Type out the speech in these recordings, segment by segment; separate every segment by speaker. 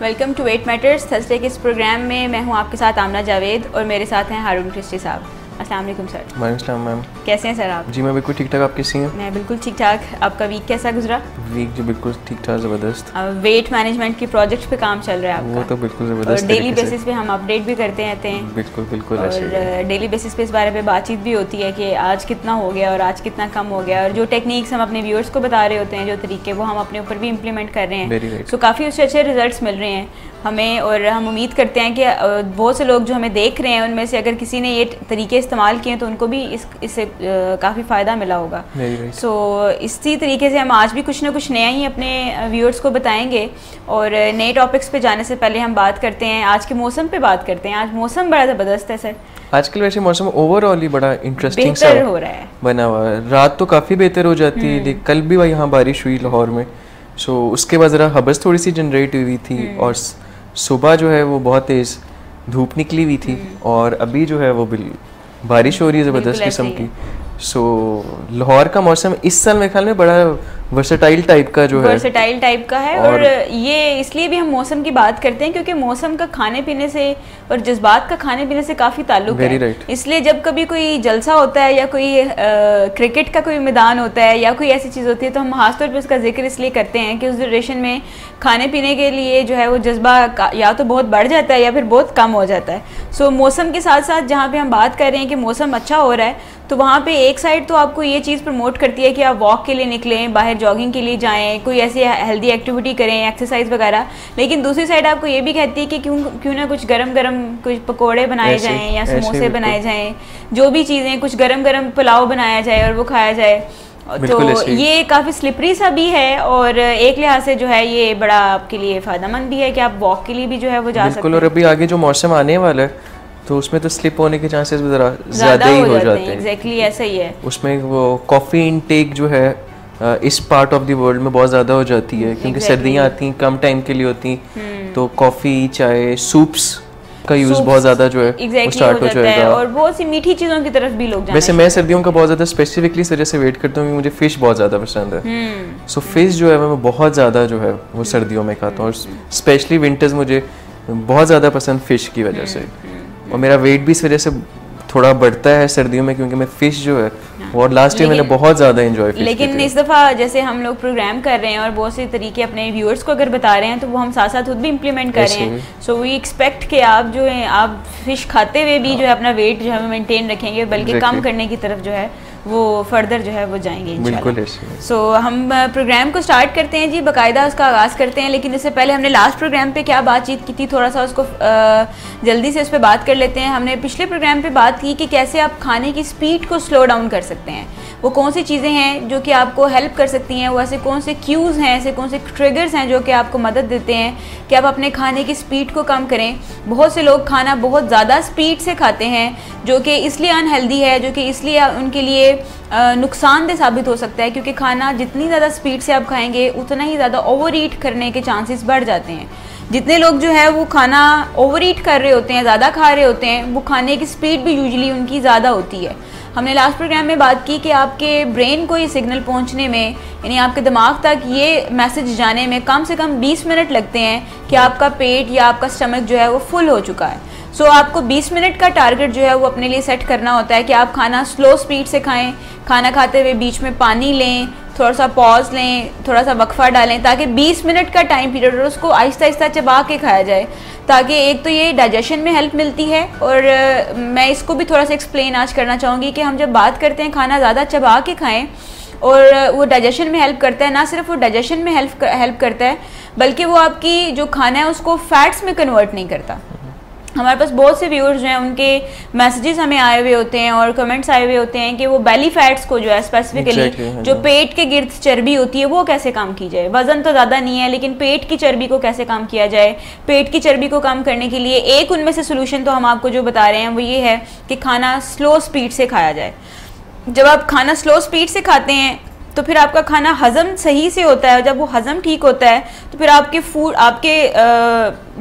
Speaker 1: Welcome to weight matters. Thursday के इस programme में मैं हूं आपके साथ आमना जावेद और मेरे साथ हैं हारून क्रिस्टी साहब। अस्सलाम वालेकुम सर।
Speaker 2: वालेकुम मैम।
Speaker 1: कैसे हैं सर आप?
Speaker 2: जी मैं बिल्कुल ठीक ठाक। आप कैसी हैं?
Speaker 1: मैं बिल्कुल ठीक ठाक। आपका वीक कैसा गुजरा?
Speaker 2: वीक जो बिल्कुल ठीक ठाक ज़बरदस्त।
Speaker 1: वेट मैनेजमेंट की प्रोजेक्ट पे काम चल रहा है आपका?
Speaker 2: वो तो बिल्कुल ज़बरदस्त।
Speaker 1: और डेली बेसिस पे हम अपडेट भी करते रहते हैं।
Speaker 2: बिल्कुल बिल्कुल।
Speaker 1: और डेली बेसिस पे इस बारे में बातचीत भी होती है कि आज कितना हो गया और आज कितना कम हो गया, और जो टेक्निक्स हम अपने व्यूअर्स को बता रहे होते हैं, जो तरीके, वो हम अपने ऊपर भी इम्प्लीमेंट कर रहे हैं। सो काफ़ी उससे अच्छे रिजल्ट्स मिल रहे हैं हमें, और हम उम्मीद करते हैं कि बहुत से लोग जो हमें देख रहे हैं उनमें से अगर किसी ने ये तरीके इस्तेमाल किए तो उनको भी इससे काफ़ी फ़ायदा मिला होगा। सो इसी तरीके से हम आज भी कुछ ना कुछ नया ही अपने व्यूअर्स को बताएंगे। और नए टॉपिक्स पे जाने से पहले हम बात करते हैं आज के मौसम पे बात करते हैं। आज मौसम बड़ा ज़बरदस्त है सर।
Speaker 2: आजकल वैसे मौसम ओवरऑल ही बड़ा इंटरेस्टिंग
Speaker 1: सा हो रहा है,
Speaker 2: बना हुआ है। रात तो काफ़ी बेहतर हो जाती है, लेकिन कल भी वहाँ यहाँ बारिश हुई लाहौर में। सो उसके बाद ज़रा हबस थोड़ी सी जनरेट हुई थी, और सुबह जो है वो बहुत तेज़ धूप निकली हुई थी, और अभी जो है वो बारिश हो रही है ज़बरदस्त किस्म की। सो लाहौर का मौसम इस साल मेरे ख्याल में बड़ा वर्सेटाइल टाइप का जो है,
Speaker 1: वर्सेटाइल टाइप का है। और ये इसलिए भी हम मौसम की बात करते हैं क्योंकि मौसम का खाने पीने से और जज्बात का खाने पीने से काफ़ी ताल्लुक है। इसलिए जब कभी कोई जलसा होता है या कोई क्रिकेट का कोई मैदान होता है या कोई ऐसी चीज़ होती है, तो हम खासतौर पर उसका जिक्र इसलिए करते हैं कि उस ड्यूरेशन में खाने पीने के लिए जो है वो जज्बा या तो बहुत बढ़ जाता है या फिर बहुत कम हो जाता है। सो मौसम के साथ साथ जहाँ पे हम बात कर रहे हैं कि मौसम अच्छा हो रहा है, तो वहाँ पे एक साइड तो आपको ये चीज़ प्रमोट करती है कि आप वॉक के लिए निकलें, बाहर जॉगिंग के लिए जाएं, कोई ऐसी हेल्दी एक्टिविटी करें, एक्सरसाइज वगैरह। लेकिन दूसरी साइड आपको ये भी कहती है कि क्यों ना कुछ गरम गरम कुछ पकोड़े बनाए जाएं या समोसे बनाए जाएं, जो भी चीज़ें, कुछ गरम गरम पुलाव बनाया जाए और वो खाया जाए। तो ये काफ़ी स्लिपरी सा भी है, और एक लिहाज से जो है ये बड़ा आपके लिए फ़ायदेमंद भी है कि आप वॉक के लिए भी जो है वो जा सकते हैं।
Speaker 2: और अभी आगे जो मौसम आने वाला है तो उसमें तो स्लिप होने के चांसेस भी ज़्यादा ही हो जाते हैं।
Speaker 1: एग्जैक्टली ऐसा ही है।
Speaker 2: उसमें वो कॉफ़ी इनटेक जो है इस पार्ट ऑफ द वर्ल्ड में बहुत ज़्यादा हो जाती है, क्योंकि सर्दियाँ आती हैं, कम टाइम के लिए होती हैं, तो कॉफ़ी, चाय, सूप्स का यूज़ बहुत ज़्यादा जो है वो स्टार्ट हो जाएगा।
Speaker 1: और बहुत सी मीठी चीज़ों की तरफ भी लोग जाने।
Speaker 2: वैसे मैं सर्दियों का बहुत ज़्यादा स्पेसिफिकली इस वजह से वेट करता हूँ कि मुझे फ़िश बहुत ज़्यादा पसंद है। सो फिश जो है मैं बहुत ज़्यादा जो है वो सर्दियों में खाता हूँ, और स्पेशली विंटर्स मुझे बहुत ज़्यादा पसंद फ़िश की वजह से। और मेरा वेट भी इस वजह से थोड़ा बढ़ता है सर्दियों में, क्योंकि मैं फ़िश जो है और लास्ट ईयर मैंने बहुत ज़्यादा एंजॉय किया।
Speaker 1: लेकिन इस दफ़ा जैसे हम लोग प्रोग्राम कर रहे हैं और बहुत से तरीके अपने व्यूअर्स को अगर बता रहे हैं, तो वो हम साथ साथ खुद भी इम्प्लीमेंट कर रहे हैं। सो वी एक्सपेक्ट कि आप जो है आप फ़िश खाते हुए भी जो है अपना वेट जो है मेंटेन रखेंगे, बल्कि कम करने की तरफ जो है वो फर्दर जो है वो जाएंगे इंशाल्लाह। सो हम प्रोग्राम को स्टार्ट करते हैं जी, बाकायदा उसका आगाज़ करते हैं। लेकिन इससे पहले हमने लास्ट प्रोग्राम पे क्या बातचीत की थी, थोड़ा सा उसको जल्दी से उस पर बात कर लेते हैं। हमने पिछले प्रोग्राम पे बात की कि कैसे आप खाने की स्पीड को स्लो डाउन कर सकते हैं, वो कौन सी चीज़ें हैं जो कि आपको हेल्प कर सकती हैं, वो ऐसे कौन से क्यूज़ हैं, ऐसे कौन से ट्रिगर्स हैं जो कि आपको मदद देते हैं कि आप अपने खाने की स्पीड को कम करें। बहुत से लोग खाना बहुत ज़्यादा स्पीड से खाते हैं, जो कि इसलिए अनहेल्दी है, जो कि इसलिए उनके लिए नुकसानदेह साबित हो सकता है, क्योंकि खाना जितनी ज़्यादा स्पीड से आप खाएंगे उतना ही ज़्यादा ओवर ईट करने के चांसेस बढ़ जाते हैं। जितने लोग जो है वो खाना ओवर ईट कर रहे होते हैं, ज़्यादा खा रहे होते हैं, वो खाने की स्पीड भी यूजुअली उनकी ज़्यादा होती है। हमने लास्ट प्रोग्राम में बात की कि आपके ब्रेन को ये सिग्नल पहुंचने में, यानी आपके दिमाग तक ये मैसेज जाने में कम से कम 20 मिनट लगते हैं कि आपका पेट या आपका स्टमक जो है वो फुल हो चुका है। सो आपको 20 मिनट का टारगेट जो है वो अपने लिए सेट करना होता है कि आप खाना स्लो स्पीड से खाएं, खाना खाते हुए बीच में पानी लें, थोड़ा सा पॉज लें, थोड़ा सा वक्फा डालें, ताकि 20 मिनट का टाइम पीरियड और उसको आहिस्ता आहिस्ता चबा के खाया जाए, ताकि एक तो ये डाइजेशन में हेल्प मिलती है। और मैं इसको भी थोड़ा सा एक्सप्लेन आज करना चाहूँगी कि हम जब बात करते हैं खाना ज़्यादा चबा के खाएं, और वो डाइजेशन में हेल्प करता है, ना सिर्फ वो डाइजेशन में हेल्प करता है, बल्कि वो आपकी जो खाना है उसको फैट्स में कन्वर्ट नहीं करता। हमारे पास बहुत से व्यूअर्स जो हैं उनके मैसेजेस हमें आए हुए होते हैं और कमेंट्स आए हुए होते हैं कि वो बेली फैट्स को जो है स्पेसिफिकली जो पेट के गिर्द चर्बी होती है वो कैसे कम की जाए। वजन तो ज़्यादा नहीं है, लेकिन पेट की चर्बी को कैसे कम किया जाए। पेट की चर्बी को कम करने के लिए एक उनमें से सोल्यूशन तो हम आपको जो बता रहे हैं वो ये है कि खाना स्लो स्पीड से खाया जाए। जब आप खाना स्लो स्पीड से खाते हैं तो फिर आपका खाना हज़म सही से होता है। जब वो हज़म ठीक होता है तो फिर आपके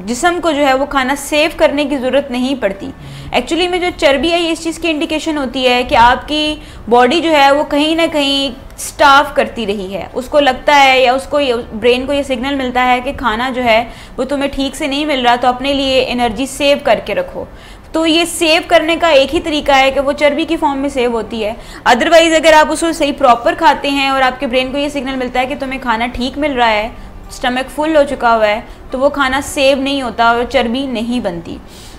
Speaker 1: जिस्म को जो है वो खाना सेव करने की ज़रूरत नहीं पड़ती। एक्चुअली में जो चर्बी है ये इस चीज़ की इंडिकेशन होती है कि आपकी बॉडी जो है वो कहीं ना कहीं स्टार्व करती रही है, उसको लगता है या उसको ब्रेन को ये सिग्नल मिलता है कि खाना जो है वो तुम्हें ठीक से नहीं मिल रहा, तो अपने लिए एनर्जी सेव करके रखो। तो ये सेव करने का एक ही तरीका है कि वो चर्बी की फॉर्म में सेव होती है। अदरवाइज अगर आप उसको सही प्रॉपर खाते हैं और आपके ब्रेन को ये सिग्नल मिलता है कि तुम्हें खाना ठीक मिल रहा है, स्टमक फुल हो चुका हुआ है, तो वो खाना सेव नहीं होता और चर्बी नहीं बनती।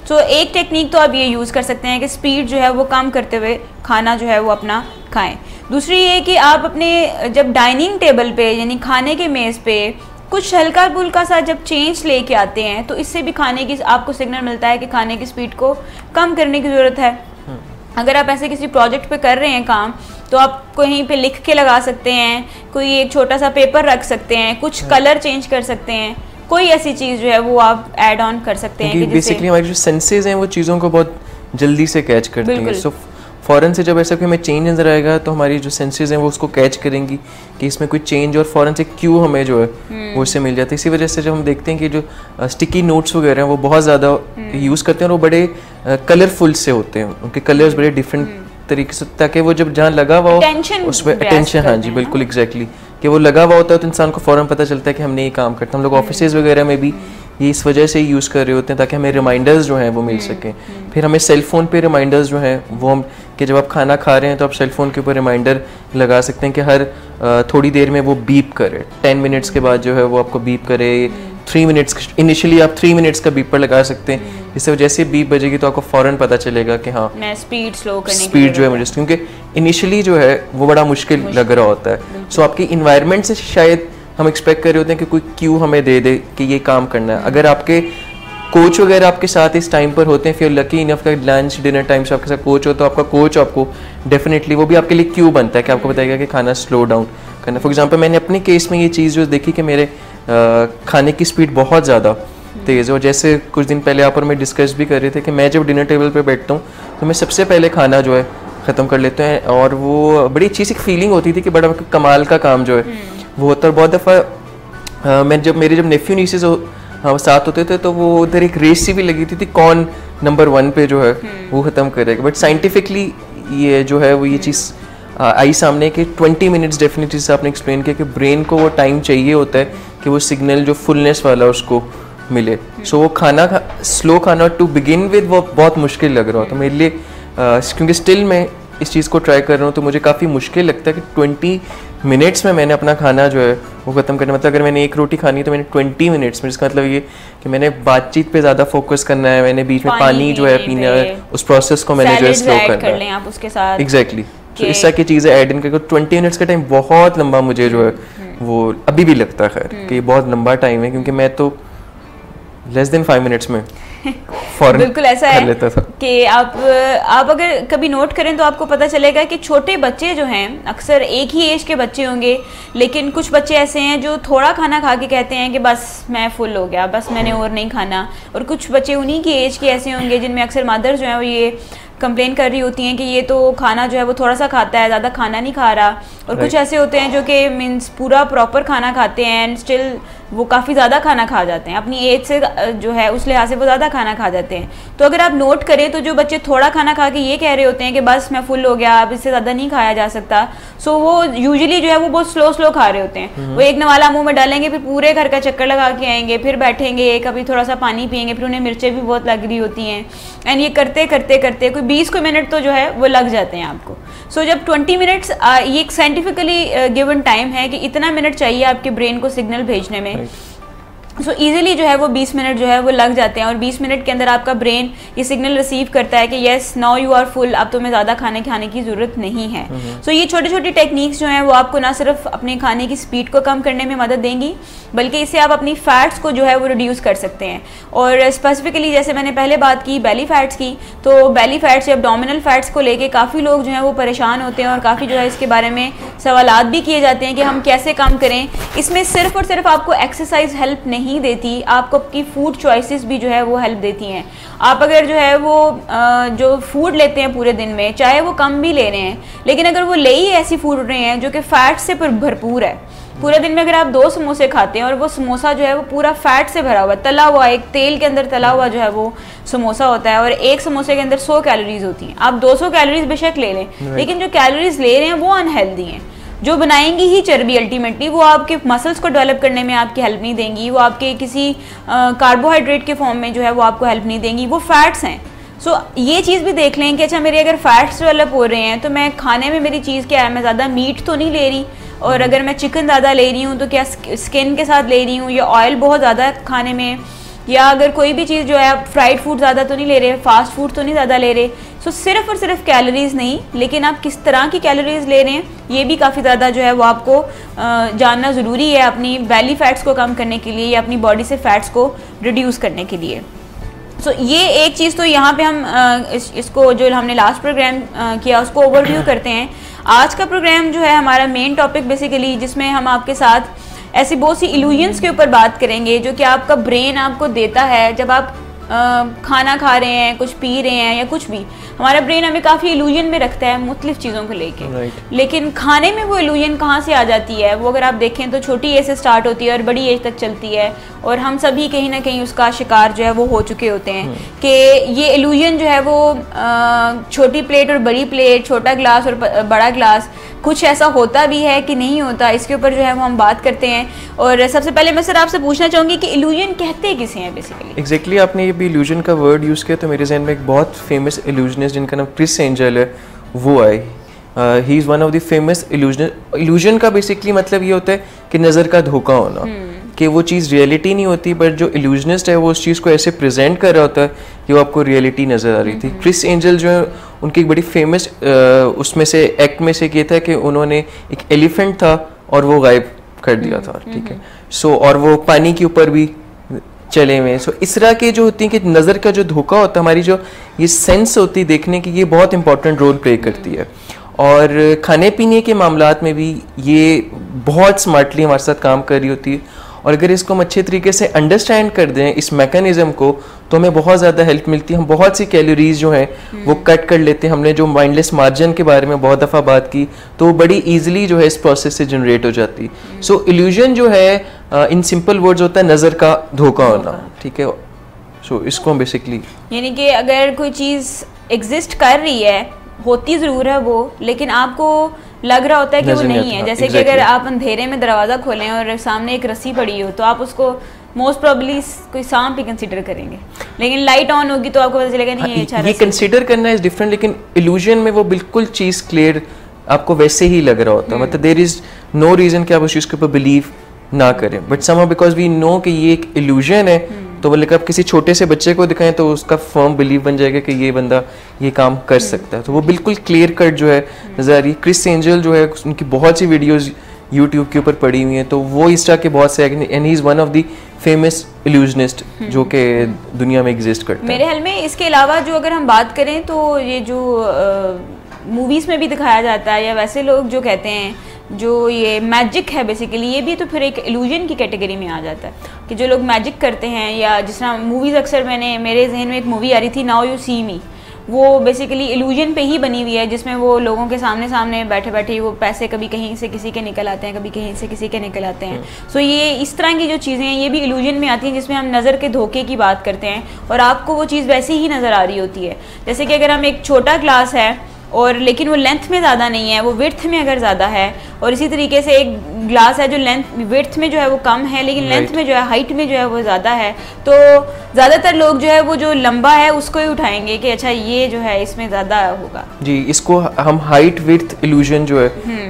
Speaker 1: तो एक टेक्निक तो आप ये यूज़ कर सकते हैं कि स्पीड जो है वो कम करते हुए खाना जो है वो अपना खाएं। दूसरी ये कि आप अपने जब डाइनिंग टेबल पे यानी खाने के मेज़ पे कुछ हल्का फुल्का सा जब चेंज लेके आते हैं, तो इससे भी खाने की आपको सिग्नल मिलता है कि खाने की स्पीड को कम करने की ज़रूरत है। अगर आप ऐसे किसी प्रोजेक्ट पे कर रहे हैं काम, तो आप कहीं पे लिख के लगा सकते हैं, कोई एक छोटा सा पेपर रख सकते हैं, कुछ कलर चेंज कर सकते हैं, कोई ऐसी चीज़ जो है वो आप ऐड ऑन कर सकते हैं कि
Speaker 2: बेसिकली हमारी जो सेंसेस हैं वो चीज़ों को बहुत जल्दी से कैच करती हैं। सो फ़ौरन से जब ऐसा कोई हमें चेंज नज़र आएगा तो हमारी जो सेंसेस हैं वो उसको कैच करेंगी कि इसमें कोई चेंज, और फ़ौरन से क्यू हमें जो है वो इससे मिल जाता है। इसी वजह से जब हम देखते हैं कि जो स्टिकी नोट्स वगैरह हैं वो बहुत ज़्यादा यूज़ करते हैं और वो बड़े कलरफुल से होते हैं, उनके कलर्स बड़े डिफरेंट तरीके से, ताकि वो जब जहाँ लगा हुआ हो उस पर अटेंशन, हाँ जी बिल्कुल एग्जैक्टली, कि वो लगा हुआ होता है तो इंसान को फ़ौरन पता चलता है कि हमने ये काम करता है। हम लोग ऑफिसेज वगैरह में भी ये इस वजह से ही यूज़ कर रहे होते हैं ताकि हमें रिमाइंडर्स जो हैं वो मिल सकें। फिर हमें सेल फ़ोन पे रिमाइंडर्स जो हैं वो हम कि जब आप खाना खा रहे हैं तो आप सेल फ़ोन के ऊपर रिमाइंडर लगा सकते हैं कि हर थोड़ी देर में वो बीप करे, 10 मिनट्स के बाद जो है वो आपको बीप करे। 3 मिनट्स इनिशियली आप 3 मिनट्स का बीपर लगा सकते हैं, जिससे जैसे बीप बजेगी तो आपको फ़ौरन पता चलेगा कि हाँ
Speaker 1: मैं स्पीड स्लो करने
Speaker 2: स्पीड जो है मुझे, क्योंकि इनिशियली जो है वो बड़ा मुश्किल लग रहा होता है। सो आपकी इन्वायरमेंट से शायद हम एक्सपेक्ट कर रहे होते हैं कि कोई क्यू हमें दे दे कि ये काम करना है। अगर आपके कोच वगैरह आपके साथ इस टाइम पर होते हैं, फिर लकी इनफ का लंच डिनर टाइम से आपके साथ कोच हो, तो आपका कोच आपको डेफिनेटली वो भी आपके लिए क्यू बनता है कि आपको बताएगा कि खाना स्लो डाउन करना। फॉर एग्जांपल मैंने अपने केस में ये चीज़ जो देखी कि मेरे खाने की स्पीड बहुत ज़्यादा तेज़ है, और जैसे कुछ दिन पहले आप और मैं डिस्कस भी कर रहे थे कि मैं जब डिनर टेबल पर बैठता हूँ तो मैं सबसे पहले खाना जो है ख़त्म कर लेते हैं, और वो बड़ी अच्छी सी फीलिंग होती थी कि बड़ा कमाल का काम जो है वो होता है। बहुत दफ़ा मैं जब नेफ्यू नीसेस साथ होते थे तो वो उधर एक रेस सी भी लगी थी कौन नंबर 1 पे जो है वो ख़त्म करेगा। बट साइंटिफिकली ये जो है वो ये चीज़ आई सामने कि 20 मिनट्स डेफिनेटली से आपने एक्सप्लेन किया कि ब्रेन को वो टाइम चाहिए होता है कि वो सिग्नल जो फुलनेस वाला उसको मिले। सो वो खाना स्लो खाना टू बिगिन विद वो बहुत मुश्किल लग रहा था मेरे लिए, क्योंकि स्टिल मैं इस चीज़ को ट्राई कर रहा हूँ तो मुझे काफ़ी मुश्किल लगता है कि 20 मिनट्स में मैंने अपना खाना जो है वो ख़त्म करना। मतलब अगर मैंने एक रोटी खानी है तो मैंने 20 मिनट्स में, इसका मतलब ये कि मैंने बातचीत पे ज़्यादा फोकस करना है, मैंने बीच में पानी जो है पीना है, उस प्रोसेस को मैंने जो है स्लो करना है।
Speaker 1: आप उसके साथ
Speaker 2: एग्जैक्टली तो इस तरह की चीज़ें ऐड इन करके 20 मिनट्स का टाइम बहुत लंबा मुझे जो है वो अभी भी लगता है खैर कि बहुत लंबा टाइम है, क्योंकि मैं तो लेस देन 5 मिनट्स में
Speaker 1: बिल्कुल ऐसा है कि आप अगर कभी नोट करें तो आपको पता चलेगा कि छोटे बच्चे जो हैं अक्सर एक ही एज के बच्चे होंगे, लेकिन कुछ बच्चे ऐसे हैं जो थोड़ा खाना खा के कहते हैं कि बस मैं फुल हो गया, बस मैंने और नहीं खाना। और कुछ बच्चे उन्हीं की एज के ऐसे होंगे जिनमें अक्सर मदर जो है वो ये कंप्लेन कर रही होती हैं कि ये तो खाना जो है वो थोड़ा सा खाता है, ज़्यादा खाना नहीं खा रहा। और कुछ ऐसे होते हैं जो कि मीन्स पूरा प्रॉपर खाना खाते हैं एंड स्टिल वो काफ़ी ज़्यादा खाना खा जाते हैं, अपनी एज से जो है उस लिहाज से वो ज़्यादा खाना खा जाते हैं। तो अगर आप नोट करें तो जो बच्चे थोड़ा खाना खा के ये कह रहे होते हैं कि बस मैं फुल हो गया, अब इससे ज़्यादा नहीं खाया जा सकता, सो वो यूजुअली जो है वो बहुत स्लो खा रहे होते हैं। वो एक नवाला मुँह में डालेंगे, फिर पूरे घर का चक्कर लगा के आएंगे, फिर बैठेंगे, कभी थोड़ा सा पानी पियेंगे, फिर उन्हें मिर्चें भी बहुत लग रही होती हैं। एंड ये करते करते कोई 20 मिनट तो जो है वो लग जाते हैं आपको। सो जब 20 मिनट्स ये एक साइंटिफिकली गिवन टाइम है कि इतना मिनट चाहिए आपके ब्रेन को सिग्नल भेजने में। सो इजीली जो है वो 20 मिनट जो है वो लग जाते हैं, और 20 मिनट के अंदर आपका ब्रेन ये सिग्नल रिसीव करता है कि yes now you are full, अब तुम्हें ज़्यादा खाने की ज़रूरत नहीं है। सो ये छोटी छोटी टेक्निक्स जो हैं वो आपको ना सिर्फ अपने खाने की स्पीड को कम करने में मदद देंगी, बल्कि इससे आप अपनी फ़ैट्स को जो है वो रिड्यूस कर सकते हैं। और स्पेसिफिकली जैसे मैंने पहले बात की बैली फैट्स की, तो बैली फैट्स या एब्डोमिनल फैट्स को लेके काफ़ी लोग जो हैं वो परेशान होते हैं और काफ़ी जो है इसके बारे में सवालात भी किए जाते हैं कि हम कैसे कम करें। इसमें सिर्फ और सिर्फ आपको एक्सरसाइज हेल्प नहीं देती, आपको आपकी फूड चॉइसेस भी जो है वो हेल्प देती हैं। आप अगर जो है वो जो फूड लेते हैं पूरे दिन में, चाहे वो कम भी ले रहे हैं, लेकिन अगर वो ले ही ऐसी फूड रहे हैं जो कि फैट से भरपूर है, पूरे दिन में अगर आप 2 समोसे खाते हैं और वो समोसा जो है वो पूरा फैट से भरा हुआ, तला हुआ, एक तेल के अंदर तला हुआ जो है वो समोसा होता है, और एक समोसे के अंदर 100 कैलोरीज होती हैं। आप 200 कैलोरीज बेशक ले लें, लेकिन जो कैलोरीज ले रहे हैं वो अनहेल्दी हैं। जो बनाएंगी ही चर्बी अल्टीमेटली, वो आपके मसल्स को डेवलप करने में आपकी हेल्प नहीं देंगी, वो आपके किसी कार्बोहाइड्रेट के फॉर्म में जो है वो आपको हेल्प नहीं देंगी, वो फैट्स हैं। सो ये चीज़ भी देख लें कि अच्छा मेरे अगर फैट्स डेवलप हो रहे हैं तो मैं खाने में मेरी चीज़ क्या है, मैं ज़्यादा मीट तो नहीं ले रही, और अगर मैं चिकन ज़्यादा ले रही हूँ तो क्या स्किन के साथ ले रही हूँ, या ऑयल बहुत ज़्यादा खाने में, या अगर कोई भी चीज़ जो है आप फ्राइड फूड ज़्यादा तो नहीं ले रहे, फास्ट फूड तो नहीं ज़्यादा ले रहे। सो सिर्फ और सिर्फ कैलोरीज नहीं, लेकिन आप किस तरह की कैलोरीज ले रहे हैं ये भी काफ़ी ज़्यादा जो है वो आपको जानना ज़रूरी है, अपनी बेली फैट्स को कम करने के लिए या अपनी बॉडी से फैट्स को रिड्यूस करने के लिए। सो ये एक चीज़ तो यहाँ पे हम इसको जो हमने लास्ट प्रोग्राम किया उसको ओवरव्यू करते हैं। आज का प्रोग्राम जो है हमारा मेन टॉपिक बेसिकली, जिसमें हम आपके साथ ऐसी बहुत सी इल्यूजन्स के ऊपर बात करेंगे जो कि आपका ब्रेन आपको देता है जब आप खाना खा रहे हैं, कुछ पी रहे हैं या कुछ भी। हमारा ब्रेन हमें काफ़ी इल्यूजन में रखता है मुख्तलिफ चीज़ों को लेके, लेकिन खाने में वो इल्यूजन कहाँ से आ जाती है, वो अगर आप देखें तो छोटी एज से स्टार्ट होती है और बड़ी एज तक चलती है, और हम सभी कहीं ना कहीं उसका शिकार जो है वो हो चुके होते हैं कि ये इल्यूजन जो है वो छोटी प्लेट और बड़ी प्लेट, छोटा ग्लास और बड़ा ग्लास, कुछ ऐसा होता भी है कि नहीं होता, इसके ऊपर जो है वो हम बात करते हैं। और सबसे पहले मैं सर आपसे पूछना चाहूँगी कि इल्यूजन कहते किसे हैं बेसिकली?
Speaker 2: एग्जैक्टली आपने ये भी इल्यूजन का वर्ड यूज़ किया तो मेरे जहन में एक बहुत फेमस इल्यूजनिस्ट जिनका नाम क्रिस एंजल है वो आए। He is one of the famous illusion का बेसिकली मतलब ये होता है कि नज़र का धोखा होना, कि वो चीज़ रियलिटी नहीं होती, बट जो इल्यूजनिस्ट है वो उस चीज़ को ऐसे प्रेजेंट कर रहा होता है कि वो आपको रियलिटी नज़र आ रही थी। क्रिस एंजल जो है उनकी एक बड़ी फेमस उसमें से एक्ट में से ये था कि उन्होंने एक एलिफेंट था और वो गायब कर दिया था, ठीक है। सो और वो पानी के ऊपर भी चले हुए। सो इस तरह के जो होती है कि नज़र का जो धोखा होता है, हमारी जो ये सेंस होती है देखने की, ये बहुत इंपॉर्टेंट रोल प्ले करती है। और खाने पीने के मामलात में भी ये बहुत स्मार्टली हमारे साथ काम कर रही होती है, और अगर इसको हम अच्छे तरीके से अंडरस्टैंड कर दें इस मैकेनिज्म को तो हमें बहुत ज़्यादा हेल्प मिलती है। हम बहुत सी कैलोरीज जो हैं वो कट कर लेते हैं। हमने जो माइंडलेस मार्जिन के बारे में बहुत दफ़ा बात की तो वो बड़ी ईजिली जो है इस प्रोसेस से जनरेट हो जाती है। सो इल्यूजन जो है इन सिंपल वर्ड्स होता है नज़र का धोखा होना, ठीक है। सो इसको हम बेसिकली
Speaker 1: यानी कि अगर कोई चीज़ एग्जिस्ट कर रही है, होती ज़रूर है वो, लेकिन आपको लग रहा होता है कि वो नहीं है। जैसे कि अगर आप अंधेरे में दरवाज़ा खोलें और सामने एक रस्सी पड़ी हो तो आप उसको मोस्ट प्रोबेबली कोई सांप ही कंसीडर करेंगे, लेकिन लाइट ऑन होगी तो आपको पता चलेगा नहीं ये अच्छा।
Speaker 2: ये कंसीडर करना इज डिफरेंट, लेकिन इल्यूजन में वो बिल्कुल चीज़ क्लियर आपको वैसे ही लग रहा होता है। मतलब देयर इज नो रीज़न कि आप उस चीज़ के ऊपर बिलीव ना करें, but somehow because we know कि ये एक इल्यूजन है तो बोले कि आप किसी छोटे से बच्चे को दिखाएं तो उसका फर्म बिलीव बन जाएगा कि ये बंदा ये काम कर सकता है। तो वो बिल्कुल क्लियर कट जो है नजर आ रही है। क्रिस एंजल जो है उनकी बहुत सी वीडियोस यूट्यूब के ऊपर पड़ी हुई हैं, तो वो इस तरह के बहुत से, and he is one of the famous illusionist जो कि दुनिया में एग्जिस्ट करता है।
Speaker 1: मेरे ख्याल में इसके अलावा जो अगर हम बात करें तो ये जो मूवीज़ में भी दिखाया जाता है, या वैसे लोग जो कहते हैं जो ये मैजिक है बेसिकली, ये भी तो फिर एक इल्यूजन की कैटेगरी में आ जाता है कि जो लोग मैजिक करते हैं, या जिस तरह मूवीज़ अक्सर मेरे जहन में एक मूवी आ रही थी नाउ यू सी मी, वो बेसिकली इल्यूजन पे ही बनी हुई है, जिसमें वो लोगों के सामने सामने बैठे बैठे वो पैसे कभी कहीं से किसी के निकल आते हैं, कभी कहीं से किसी के निकल आते हैं। सो ये इस तरह की जो चीज़ें हैं ये भी इल्यूजन में आती हैं, जिसमें हम नज़र के धोखे की बात करते हैं और आपको वो चीज़ वैसे ही नज़र आ रही होती है। जैसे कि अगर हम एक छोटा ग्लास है और लेकिन वो लेंथ में ज़्यादा नहीं है, वो विड्थ में अगर ज़्यादा है, और इसी तरीके से एक ग्लास है जो लेंथ विड्थ में जो है वो कम है लेकिन लेंथ में जो है हाइट में जो है वो ज़्यादा है, तो ज़्यादातर लोग जो है वो जो लंबा है उसको ही उठाएंगे कि अच्छा ये जो है इसमें ज़्यादा होगा।
Speaker 2: जी, इसको हम हाइट विड्थ इल्यूजन जो है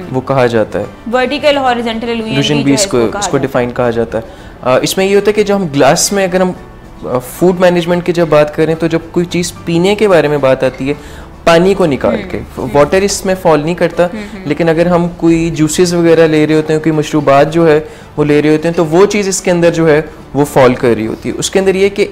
Speaker 2: वो कहा जाता है,
Speaker 1: वर्टिकल हॉरिजॉन्टल इल्यूजन
Speaker 2: भी इसको डिफाइन कहा जाता है। इसमें ये होता है कि जो हम ग्लास में, अगर हम फूड मैनेजमेंट की जब बात करें तो जब कोई चीज़ पीने के बारे में बात आती है, पानी को निकाल के, वाटर इसमें फॉल नहीं करता, लेकिन अगर हम कोई जूसेस वगैरह ले रहे होते हैं, कोई मशरूबात जो है वो ले रहे होते हैं, तो वो चीज़ इसके अंदर जो है वो फॉल कर रही होती है। उसके अंदर ये कि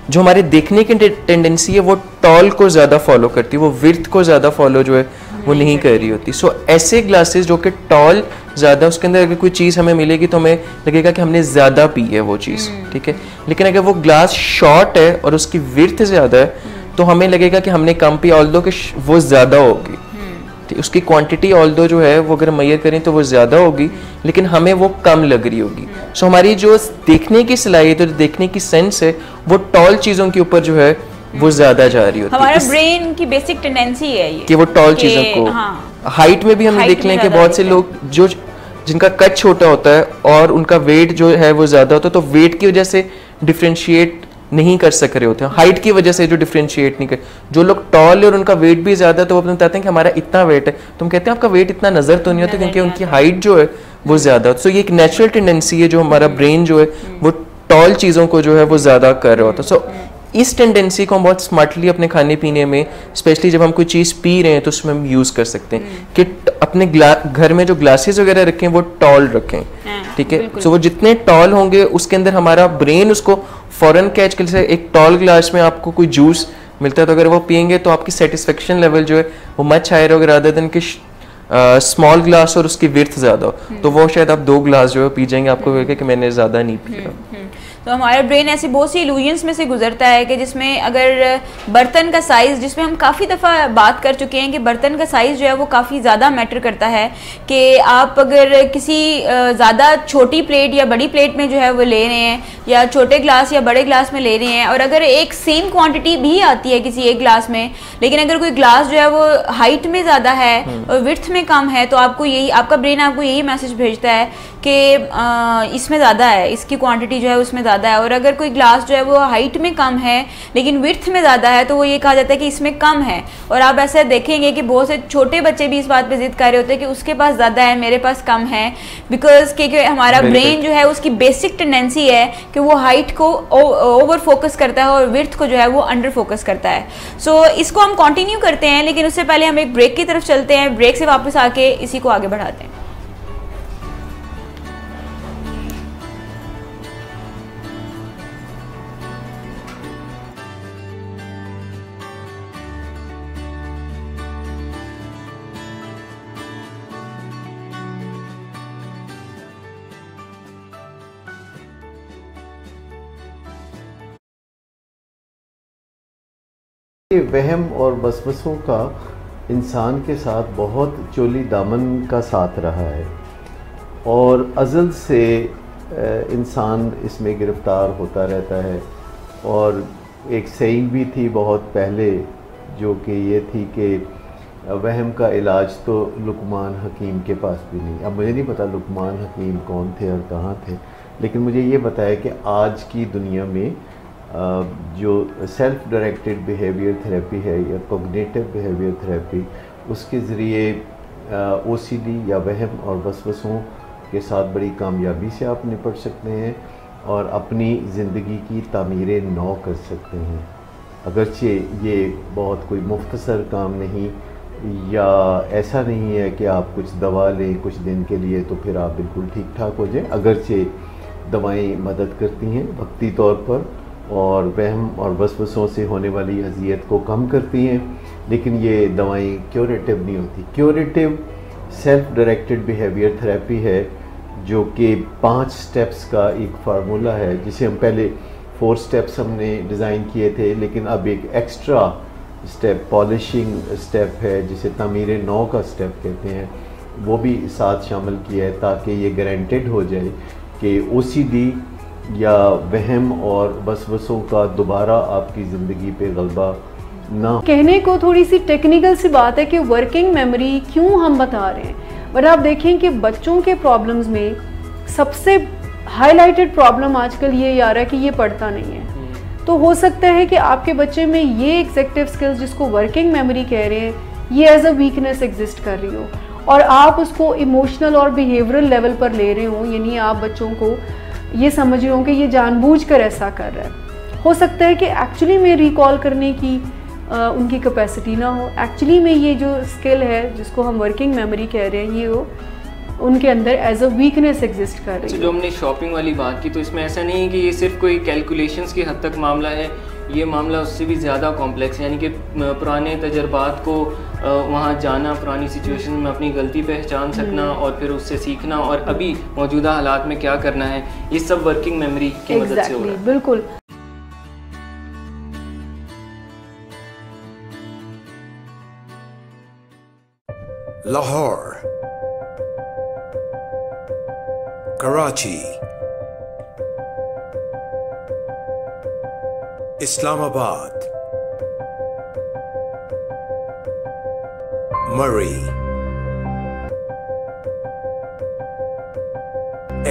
Speaker 2: जो हमारे देखने की टेंडेंसी है वो टॉल को ज़्यादा फॉलो करती है, वो विड्थ को ज़्यादा फॉलो जो है वो नहीं कर रही होती। सो ऐसे ग्लासेस जो कि टॉल ज़्यादा, उसके अंदर अगर कोई चीज़ हमें मिलेगी तो हमें लगेगा कि हमने ज़्यादा पी है वो चीज़, ठीक है। लेकिन अगर वो ग्लास शॉर्ट है और उसकी विड्थ ज़्यादा है तो हमें लगेगा कि हमने कम पी, ऑल्दो कि वो ज़्यादा होगी, उसकी क्वांटिटी ऑल्दो जो है वो अगर मैयर करें तो वो ज़्यादा होगी, लेकिन हमें वो कम लग रही होगी। सो हमारी जो देखने की सलाहियत, जो देखने की सेंस है, वो टॉल चीज़ों के ऊपर जो है वो ज़्यादा जा रही होती है।
Speaker 1: हमारा ब्रेन की बेसिक टेंडेंसी है ये
Speaker 2: कि वो टॉल चीज़ों को हाइट में भी हम देख लें कि बहुत से लोग जो जिनका कद छोटा होता है और उनका वेट जो है वो ज़्यादा होता है, तो वेट की वजह से डिफ्रेंशिएट नहीं कर सक रहे होते हैं, हाइट की वजह से जो डिफ्रेंशिएट नहीं कर। जो लोग टॉल है और उनका वेट भी ज़्यादा है तो वो अपने बताते हैं कि हमारा इतना वेट है, तो हम कहते हैं आपका वेट इतना नज़र तो नहीं होता क्योंकि उनकी हाइट जो है वो ज़्यादा। सो ये एक नेचुरल टेंडेंसी है जो हमारा ब्रेन जो है वो टॉल चीज़ों को जो है वो ज़्यादा कर रहा होता है। सो इस टेंडेंसी को हम बहुत स्मार्टली अपने खाने पीने में, स्पेशली जब हम कोई चीज़ पी रहे हैं तो उसमें हम यूज़ कर सकते हैं कि अपने घर में जो ग्लासेस वगैरह रखें वो टॉल रखें, ठीक है। सो वो जितने टॉल होंगे उसके अंदर हमारा ब्रेन उसको फॉरन कैच कर से। एक टॉल ग्लास में आपको कोई जूस मिलता है तो अगर वो पियेंगे तो आपकी सेटिस्फेक्शन लेवल जो है वो मच हायर होगा रादर देन कि स्मॉल ग्लास और उसकी विड्थ ज़्यादा हो, तो वो शायद आप 2 ग्लास जो है पी जाएंगे, आपको लगेगा कि मैंने ज़्यादा नहीं पिया।
Speaker 1: तो हमारा ब्रेन ऐसी बहुत सी इल्यूजन्स में से गुजरता है कि जिसमें अगर बर्तन का साइज़, जिसमें हम काफ़ी दफ़ा बात कर चुके हैं कि बर्तन का साइज़ जो है वो काफ़ी ज़्यादा मैटर करता है कि आप अगर किसी ज़्यादा छोटी प्लेट या बड़ी प्लेट में जो है वो ले रहे हैं या छोटे ग्लास या बड़े ग्लास में ले रहे हैं, और अगर एक सेम क्वांटिटी भी आती है किसी एक ग्लास में, लेकिन अगर कोई ग्लास जो है वो हाइट में ज़्यादा है और विड्थ में कम है, तो आपको यही, आपका ब्रेन आपको यही मैसेज भेजता है कि इसमें ज़्यादा है, इसकी क्वांटिटी जो है उसमें ज़्यादा है। और अगर कोई ग्लास जो है वो हाइट में कम है लेकिन विड्थ में ज़्यादा है तो वो ये कहा जाता है कि इसमें कम है। और आप ऐसा देखेंगे कि बहुत से छोटे बच्चे भी इस बात पे जिद कर रहे होते हैं कि उसके पास ज़्यादा है, मेरे पास कम है, बिकॉज क्योंकि हमारा ब्रेन जो है उसकी बेसिक टेंडेंसी है कि वो हाइट को ओवर फोकस करता है और विड्थ को जो है वो अंडर फोकस करता है। सो इसको हम कंटिन्यू करते हैं, लेकिन उससे पहले हम एक ब्रेक की तरफ चलते हैं, ब्रेक से वापस आके इसी को आगे बढ़ाते हैं।
Speaker 3: वहम और वसवसों का इंसान के साथ बहुत चोली दामन का साथ रहा है और अज़ल से इंसान इसमें गिरफ़्तार होता रहता है। और एक सईंग भी थी बहुत पहले जो कि ये थी कि वहम का इलाज तो लुकमान हकीम के पास भी नहीं। अब मुझे नहीं पता लुकमान हकीम कौन थे और कहाँ थे, लेकिन मुझे ये बताया कि आज की दुनिया में जो सेल्फ डायरेक्टेड बिहेवियर थेरेपी है या कॉग्निटिव बिहेवियर थेरेपी, उसके ज़रिए ओसीडी या वहम और वसवसों के साथ बड़ी कामयाबी से आप निपट सकते हैं और अपनी ज़िंदगी की तामीर नौ कर सकते हैं। अगरचे ये बहुत कोई मुख्तसर काम नहीं या ऐसा नहीं है कि आप कुछ दवा लें कुछ दिन के लिए तो फिर आप बिल्कुल ठीक ठाक हो जाएं। अगरचे दवाएं मदद करती हैं वक्ती तौर पर और वहम और वसवसों से होने वाली अजियत को कम करती हैं, लेकिन ये दवाएं क्योरेटिव नहीं होती। Curative self directed behaviour therapy है जो कि 5 स्टेप्स का एक फार्मूला है, जिसे हम पहले 4 स्टेप्स हमने डिज़ाइन किए थे, लेकिन अब एक एक्स्ट्रा स्टेप पॉलिशिंग स्टेप है जिसे तामीर नौ का स्टेप कहते हैं, वो भी साथ शामिल किया है ताकि ये गारंटेड हो जाए कि ओसीडी या वहम और वसवसों का दोबारा आपकी ज़िंदगी पे गलबा ना।
Speaker 4: कहने को थोड़ी सी टेक्निकल सी बात है कि वर्किंग मेमोरी क्यों हम बता रहे हैं, बट आप देखें कि बच्चों के प्रॉब्लम्स में सबसे हाईलाइटेड प्रॉब्लम आजकल ये आ रहा है कि ये पढ़ता नहीं है। तो हो सकता है कि आपके बच्चे में ये एग्जीक्यूटिव स्किल्स जिसको वर्किंग मेमोरी कह रहे हैं ये एज अ वीकनेस एग्जिस्ट कर रही हो और आप उसको इमोशनल और बिहेवियरल लेवल पर ले रहे हो, यानी आप बच्चों को ये समझ रहे हो कि ये जानबूझकर ऐसा कर रहा है। हो सकता है कि एक्चुअली में रिकॉल करने की उनकी कैपेसिटी ना हो, एक्चुअली में ये जो स्किल है जिसको हम वर्किंग मेमोरी कह रहे हैं ये हो उनके अंदर एज अ वीकनेस एग्जिस्ट कर रही है।
Speaker 5: जो हमने शॉपिंग वाली बात की, तो इसमें ऐसा नहीं है कि ये सिर्फ कोई कैलकुलेशंस की हद तक मामला है, ये मामला उससे भी ज़्यादा कॉम्प्लेक्स है। यानी कि पुराने तजर्बात को वहाँ जाना, पुरानी सिचुएशन में अपनी गलती पहचान सकना और फिर उससे सीखना और अभी मौजूदा हालात में क्या करना है, ये सब वर्किंग मेमोरी की मदद से हो रहा है।
Speaker 4: बिल्कुल।
Speaker 6: लाहौर, कराची, इस्लामाबाद, मरी,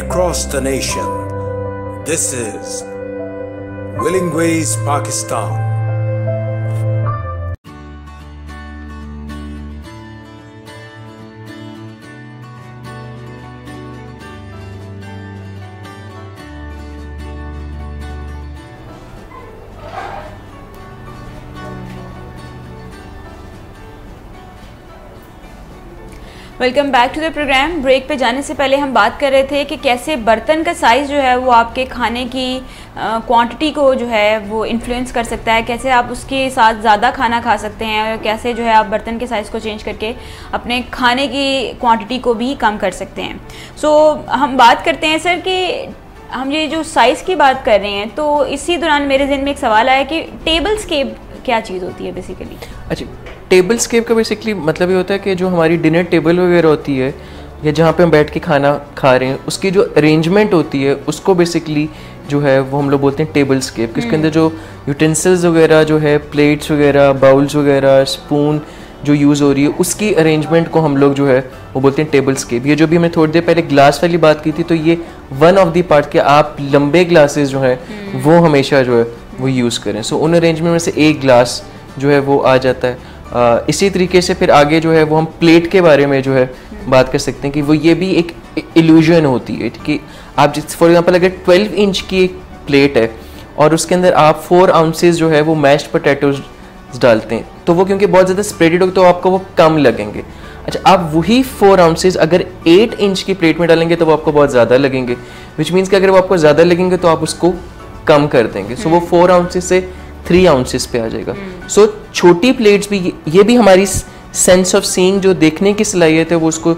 Speaker 6: across the nation. This is Willing Ways Pakistan.
Speaker 1: Welcome back to the programme. Break पे जाने से पहले हम बात कर रहे थे कि कैसे बर्तन का साइज़ जो है वो आपके खाने की क्वांटिटी को जो है वो इन्फ्लुएंस कर सकता है, कैसे आप उसके साथ ज़्यादा खाना खा सकते हैं और कैसे जो है आप बर्तन के साइज़ को चेंज करके अपने खाने की क्वांटिटी को भी कम कर सकते हैं। सो हम बात करते हैं सर कि हम ये जो साइज़ की बात कर रहे हैं, तो इसी दौरान मेरे ज़हन में एक सवाल आया कि टेबल स्केप क्या चीज़ होती है बेसिकली।
Speaker 2: अच्छा, टेबल स्केप का बेसिकली मतलब ये होता है कि जो हमारी डिनर टेबल वगैरह होती है या जहाँ पे हम बैठ के खाना खा रहे हैं, उसकी जो अरेंजमेंट होती है उसको बेसिकली जो है वो हम लोग बोलते हैं टेबल स्केप। उसके अंदर जो यूटेंसिल्स वगैरह जो है, प्लेट्स वगैरह, बाउल्स वगैरह, स्पून जो यूज़ हो रही है, उसकी अरेंजमेंट को हम लोग जो है वो बोलते हैं टेबल स्केप। ये जो भी हमने थोड़ी देर पहले ग्लास वाली बात की थी, तो ये वन ऑफ द पार्ट के आप लंबे ग्लासेस जो है वो हमेशा जो है वो यूज़ करें। सो उन अरेंजमेंट में से एक ग्लास जो है वो आ जाता है। इसी तरीके से फिर आगे जो है वो हम प्लेट के बारे में जो है बात कर सकते हैं कि वो ये भी एक इल्यूजन होती है कि आप जिस फॉर एग्जांपल अगर 12 इंच की एक प्लेट है और उसके अंदर आप 4 आउंसेस जो है वो मैश्ड पोटैटोज डालते हैं, तो वो क्योंकि बहुत ज़्यादा स्प्रेडेड हो तो आपको वो कम लगेंगे। अच्छा, आप वही 4 आउंसेस अगर 8 इंच की प्लेट में डालेंगे तो वो आपको बहुत ज़्यादा लगेंगे, विच मीन्स कि अगर वो आपको ज़्यादा लगेंगे तो आप उसको कम कर देंगे। सो वो 4 आउंसेस से 3 आउंसेस पे आ जाएगा। सो छोटी प्लेट्स भी, ये भी हमारी सेंस ऑफ सीइंग जो देखने की सलाहियत है वो उसको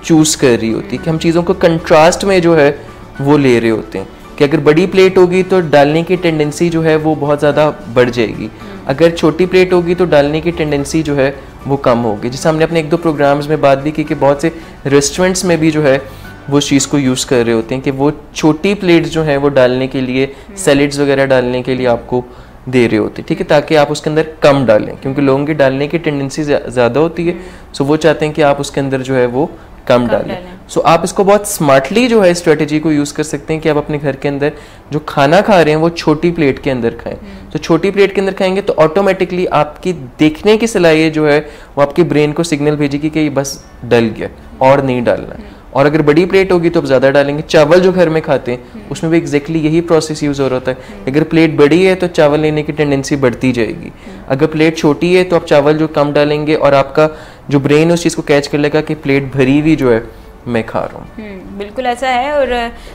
Speaker 2: चूज कर रही होती है कि हम चीज़ों को कंट्रास्ट में जो है वो ले रहे होते हैं कि अगर बड़ी प्लेट होगी तो डालने की टेंडेंसी जो है वो बहुत ज़्यादा बढ़ जाएगी, अगर छोटी प्लेट होगी तो डालने की टेंडेंसी जो है वो कम होगी। जैसे हमने अपने 1-2 प्रोग्राम्स में बात भी की कि बहुत से रेस्टोरेंट्स में भी जो है वो चीज़ को यूज़ कर रहे होते हैं कि वो छोटी प्लेट्स जो हैं वो डालने के लिए, सैलेड्स वगैरह डालने के लिए आपको दे रहे होते हैं, ठीक है, ताकि आप उसके अंदर कम डालें, क्योंकि लोगों की डालने की टेंडेंसी ज़्यादा होती है। सो वो चाहते हैं कि आप उसके अंदर जो है वो कम डालें। सो आप इसको बहुत स्मार्टली जो है स्ट्रेटजी को यूज़ कर सकते हैं कि आप अपने घर के अंदर जो खाना खा रहे हैं वो छोटी प्लेट के अंदर खाएं। तो छोटी प्लेट के अंदर खाएंगे तो ऑटोमेटिकली आपकी देखने की सलाहियत जो है वो आपके ब्रेन को सिग्नल भेजेगी कि ये बस डल गया और नहीं डालना है। और अगर बड़ी प्लेट होगी तो आप ज़्यादा डालेंगे। चावल जो घर में खाते हैं उसमें भी एग्जैक्टली यही प्रोसेस यूज़ हो रहा होता है। अगर प्लेट बड़ी है तो चावल लेने की टेंडेंसी बढ़ती जाएगी, अगर प्लेट छोटी है तो आप चावल जो कम डालेंगे और आपका जो ब्रेन उस चीज़ को कैच कर लेगा कि प्लेट भरी हुई जो है मैं खा रहा हूँ।
Speaker 1: बिल्कुल ऐसा है। और